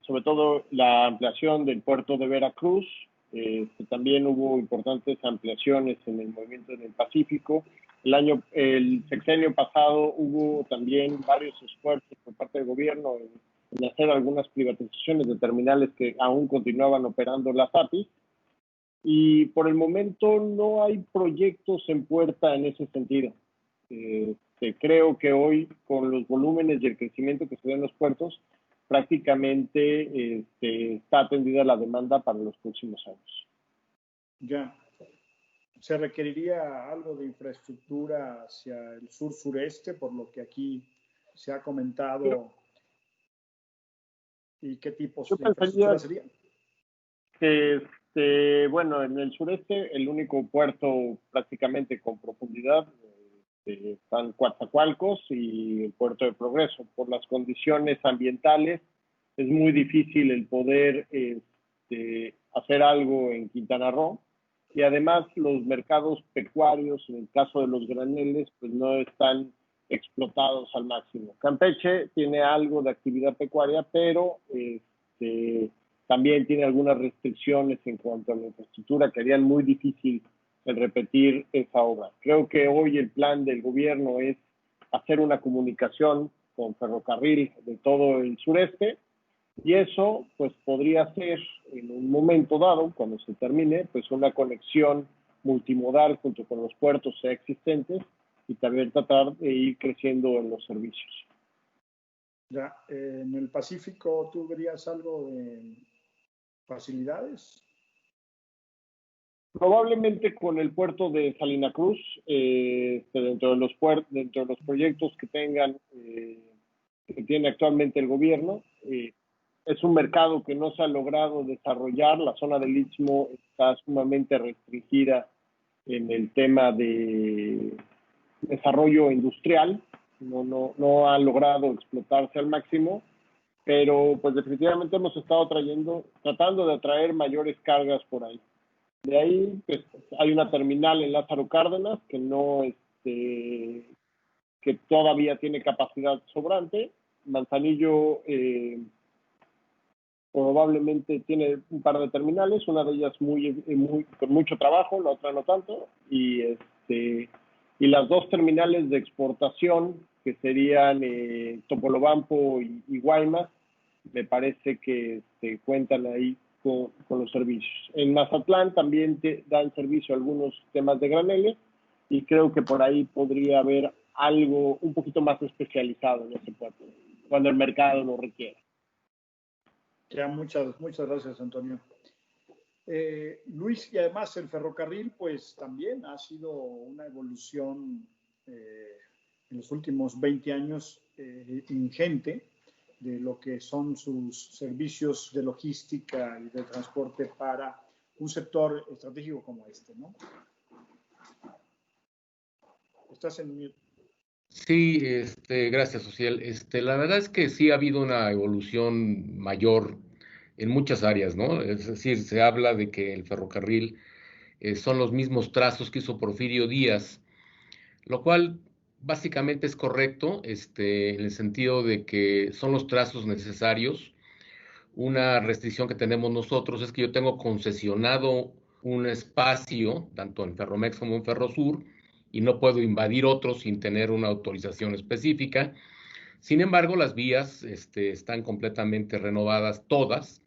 sobre todo la ampliación del puerto de Veracruz. También hubo importantes ampliaciones en el movimiento en el Pacífico. El sexenio pasado hubo también varios esfuerzos por parte del gobierno en hacer algunas privatizaciones de terminales que aún continuaban operando las APIs. Y por el momento no hay proyectos en puerta en ese sentido. Creo que hoy, con los volúmenes y el crecimiento que se ve en los puertos, prácticamente está atendida la demanda para los próximos años. Ya. ¿Se requeriría algo de infraestructura hacia el sur-sureste, por lo que aquí se ha comentado? ¿Y qué tipos de infraestructura sería? Bueno, en el sureste, el único puerto prácticamente con profundidad están Coatzacoalcos y el puerto de Progreso. Por las condiciones ambientales, es muy difícil el poder hacer algo en Quintana Roo. Y además los mercados pecuarios, en el caso de los graneles, pues no están explotados al máximo. Campeche tiene algo de actividad pecuaria, pero también tiene algunas restricciones en cuanto a la infraestructura que harían muy difícil el repetir esa obra. Creo que hoy el plan del gobierno es hacer una comunicación con ferrocarril de todo el sureste, y eso pues podría ser en un momento dado, cuando se termine, pues una conexión multimodal junto con los puertos ya existentes y también tratar de ir creciendo en los servicios. Ya, en el Pacífico, ¿tú verías algo de facilidades? Probablemente con el puerto de Salina Cruz, dentro de los proyectos que tiene actualmente el gobierno, es un mercado que no se ha logrado desarrollar. La zona del Istmo está sumamente restringida en el tema de desarrollo industrial. No ha logrado explotarse al máximo, pero pues definitivamente hemos estado tratando de atraer mayores cargas por ahí. De ahí pues, hay una terminal en Lázaro Cárdenas que todavía tiene capacidad sobrante. Manzanillo probablemente tiene un par de terminales, una de ellas con mucho trabajo, la otra no tanto, y las dos terminales de exportación, que serían Topolobampo y Guaymas, me parece que cuentan ahí con los servicios. En Mazatlán también dan servicio a algunos temas de graneles, y creo que por ahí podría haber algo un poquito más especializado en ese puerto, cuando el mercado lo requiera. Ya, muchas gracias, Antonio. Luis, y además el ferrocarril, pues también ha sido una evolución en los últimos 20 años ingente de lo que son sus servicios de logística y de transporte para un sector estratégico como este, ¿no? ¿Estás en mute? Sí, gracias, Ociel. La verdad es que sí ha habido una evolución mayor en muchas áreas, ¿no? Es decir, se habla de que el ferrocarril son los mismos trazos que hizo Porfirio Díaz, lo cual básicamente es correcto, en el sentido de que son los trazos necesarios. Una restricción que tenemos nosotros es que yo tengo concesionado un espacio, tanto en Ferromex como en Ferrosur, y no puedo invadir otros sin tener una autorización específica. Sin embargo, las vías están completamente renovadas, todas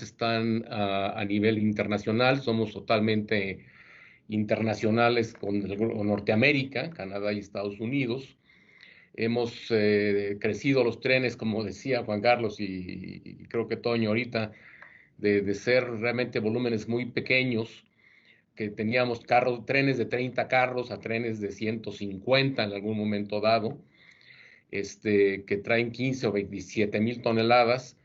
están a nivel internacional, somos totalmente internacionales con Norteamérica, Canadá y Estados Unidos. Hemos crecido los trenes, como decía Juan Carlos y creo que Toño ahorita, de ser realmente volúmenes muy pequeños, que teníamos trenes de 30 carros a trenes de 150 en algún momento dado, que traen 15 o 27 mil toneladas.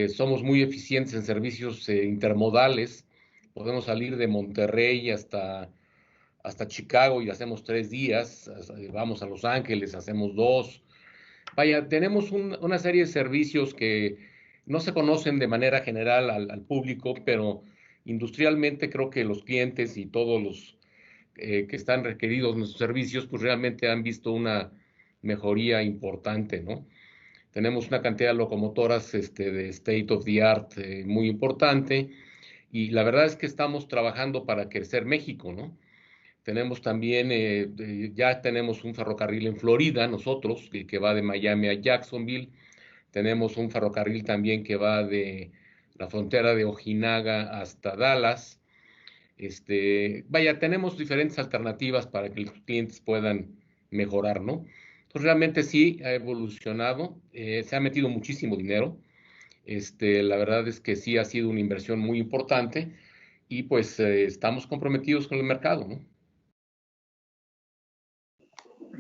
Somos muy eficientes en servicios intermodales. Podemos salir de Monterrey hasta Chicago y hacemos 3 días. Vamos a Los Ángeles, hacemos 2. Vaya, tenemos una serie de servicios que no se conocen de manera general al público, pero industrialmente creo que los clientes y todos los que están requeridos en nuestros servicios, pues realmente han visto una mejoría importante, ¿no? Tenemos una cantidad de locomotoras de state of the art muy importante, y la verdad es que estamos trabajando para crecer México, ¿no? Tenemos también, ya tenemos un ferrocarril en Florida, nosotros, que va de Miami a Jacksonville. Tenemos un ferrocarril también que va de la frontera de Ojinaga hasta Dallas. Vaya, tenemos diferentes alternativas para que los clientes puedan mejorar, ¿no? Entonces, realmente sí ha evolucionado, se ha metido muchísimo dinero. La verdad es que sí ha sido una inversión muy importante y pues estamos comprometidos con el mercado, ¿no?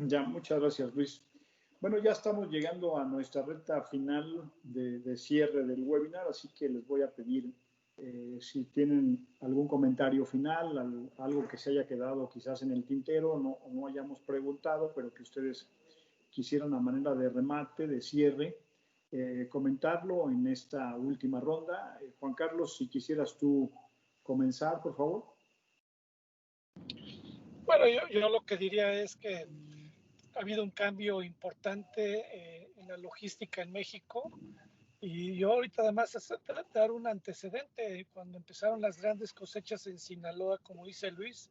Ya, muchas gracias, Luis. Bueno, ya estamos llegando a nuestra recta final de cierre del webinar, así que les voy a pedir si tienen algún comentario final, algo que se haya quedado quizás en el tintero, no hayamos preguntado, pero que ustedes quisieran a manera de remate, de cierre, comentarlo en esta última ronda. Juan Carlos, si quisieras tú comenzar, por favor. Bueno, yo lo que diría es que ha habido un cambio importante en la logística en México, y yo ahorita además dar un antecedente. Cuando empezaron las grandes cosechas en Sinaloa, como dice Luis,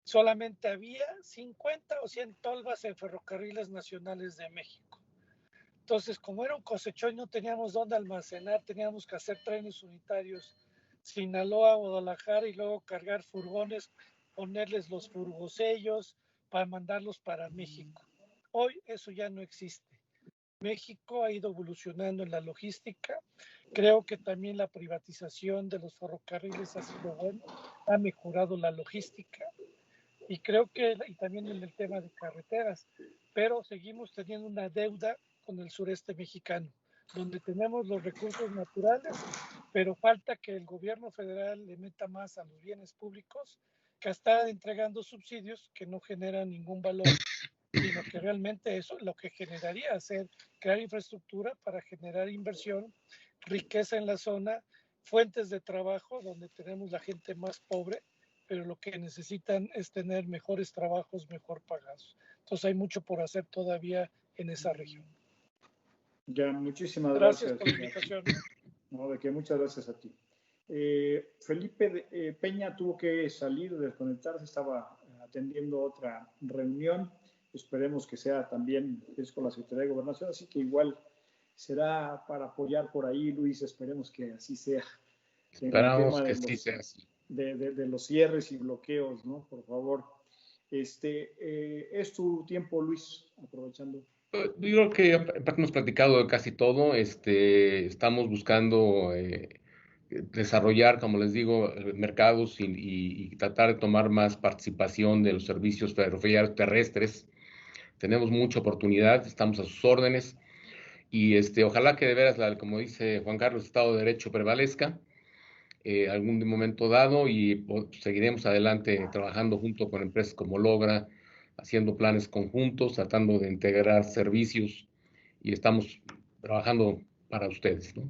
solamente había 50 o 100 tolvas en Ferrocarriles Nacionales de México. Entonces, como era un cosechón y no teníamos dónde almacenar, teníamos que hacer trenes unitarios Sinaloa, Guadalajara, y luego cargar furgones, ponerles los furgosellos para mandarlos para México. Hoy eso ya no existe. México ha ido evolucionando en la logística. Creo que también la privatización de los ferrocarriles ha sido buena, ha mejorado la logística, y creo que y también en el tema de carreteras, pero seguimos teniendo una deuda con el sureste mexicano, donde tenemos los recursos naturales, pero falta que el gobierno federal le meta más a los bienes públicos, que está entregando subsidios que no generan ningún valor, sino que realmente eso lo que generaría hacer crear infraestructura para generar inversión, riqueza en la zona, fuentes de trabajo donde tenemos la gente más pobre, pero lo que necesitan es tener mejores trabajos, mejor pagados. Entonces hay mucho por hacer todavía en esa región. Ya, muchísimas gracias. Gracias por la invitación. No, de que muchas gracias a ti. Felipe Peña tuvo que salir, desconectarse, estaba atendiendo otra reunión. Esperemos que sea también con la Secretaría de Gobernación, así que igual será para apoyar por ahí, Luis, esperemos que así sea. Esperamos que sí sea así. De los cierres y bloqueos, ¿no? Por favor. Es tu tiempo, Luis, aprovechando. Yo creo que hemos platicado de casi todo. Estamos buscando desarrollar, como les digo, mercados y tratar de tomar más participación de los servicios ferroviarios terrestres. Tenemos mucha oportunidad, estamos a sus órdenes, y ojalá que de veras, como dice Juan Carlos, el Estado de Derecho prevalezca algún momento dado, y seguiremos adelante trabajando junto con empresas como Logra, haciendo planes conjuntos, tratando de integrar servicios, y estamos trabajando para ustedes, ¿no?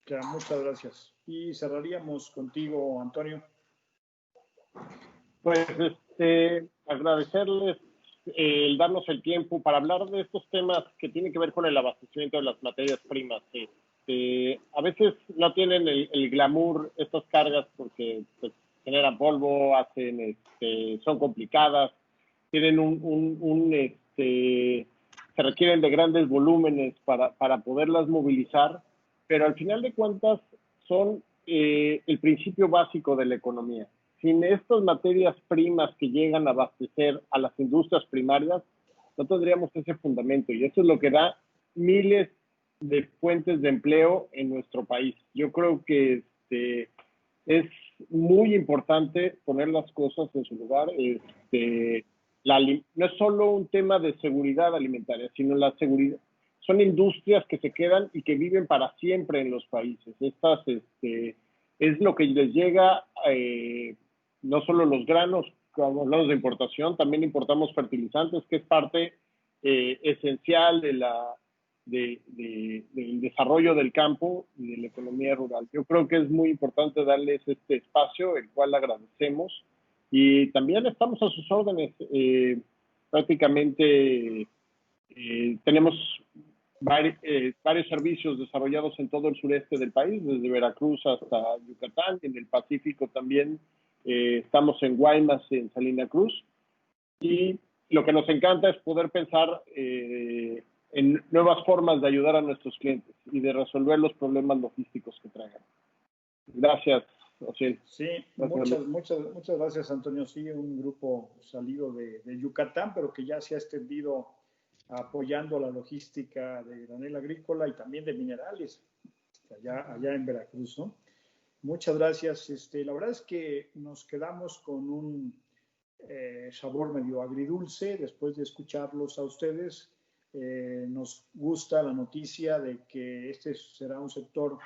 Ya, muchas gracias. Y cerraríamos contigo, Antonio. Pues agradecerles el darnos el tiempo para hablar de estos temas que tienen que ver con el abastecimiento de las materias primas. A veces no tienen el glamour estas cargas porque pues, generan polvo, son complicadas, tienen se requieren de grandes volúmenes para poderlas movilizar, pero al final de cuentas son el principio básico de la economía. Sin estas materias primas que llegan a abastecer a las industrias primarias, no tendríamos ese fundamento, y eso es lo que da miles de fuentes de empleo en nuestro país. Yo creo que es muy importante poner las cosas en su lugar. No es solo un tema de seguridad alimentaria, sino la seguridad. Son industrias que se quedan y que viven para siempre en los países. Es lo que les llega, no solo los granos, como hablamos de importación, también importamos fertilizantes, que es parte esencial del desarrollo del campo y de la economía rural. Yo creo que es muy importante darles este espacio, el cual agradecemos, y también estamos a sus órdenes. Prácticamente tenemos varios servicios desarrollados en todo el sureste del país, desde Veracruz hasta Yucatán, y en el Pacífico también. Estamos en Guaymas, en Salina Cruz, y lo que nos encanta es poder pensar en nuevas formas de ayudar a nuestros clientes y de resolver los problemas logísticos que traigan. Gracias, Ociel. Sí, muchas gracias, Antonio. Sí, un grupo salido de Yucatán, pero que ya se ha extendido apoyando la logística de granel agrícola y también de minerales, allá en Veracruz, ¿no? Muchas gracias. La verdad es que nos quedamos con un sabor medio agridulce después de escucharlos a ustedes. Nos gusta la noticia de que este será un sector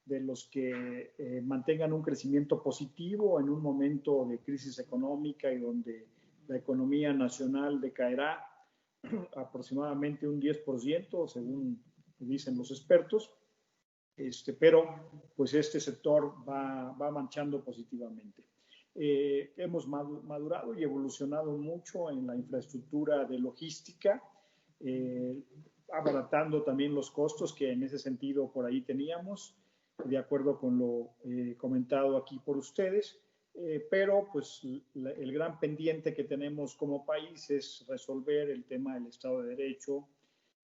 de los que mantengan un crecimiento positivo en un momento de crisis económica y donde la economía nacional decaerá aproximadamente un 10%, según dicen los expertos. Pero pues este sector va manchando positivamente. Hemos madurado y evolucionado mucho en la infraestructura de logística, abaratando también los costos que en ese sentido por ahí teníamos, de acuerdo con lo comentado aquí por ustedes, pero pues el gran pendiente que tenemos como país es resolver el tema del Estado de Derecho,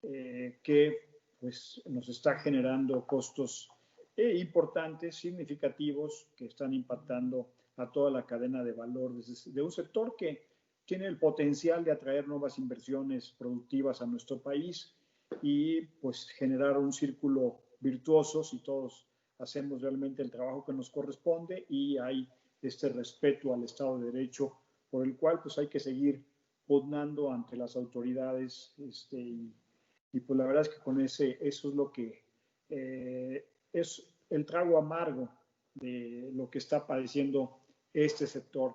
que pues nos está generando costos importantes, significativos, que están impactando a toda la cadena de valor de un sector que tiene el potencial de atraer nuevas inversiones productivas a nuestro país y pues generar un círculo virtuoso si todos hacemos realmente el trabajo que nos corresponde y hay este respeto al Estado de Derecho, por el cual pues hay que seguir pugnando ante las autoridades, y pues la verdad es que con eso es lo que es el trago amargo de lo que está padeciendo este sector.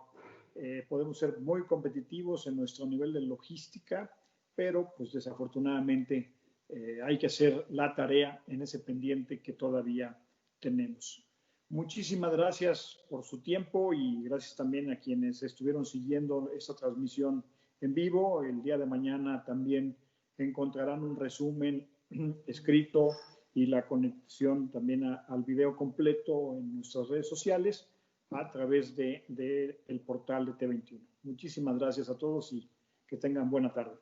Podemos ser muy competitivos en nuestro nivel de logística, pero pues desafortunadamente hay que hacer la tarea en ese pendiente que todavía tenemos. Muchísimas gracias por su tiempo y gracias también a quienes estuvieron siguiendo esta transmisión en vivo. El día de mañana también encontrarán un resumen escrito y la conexión también al video completo en nuestras redes sociales a través del portal de T21. Muchísimas gracias a todos y que tengan buena tarde.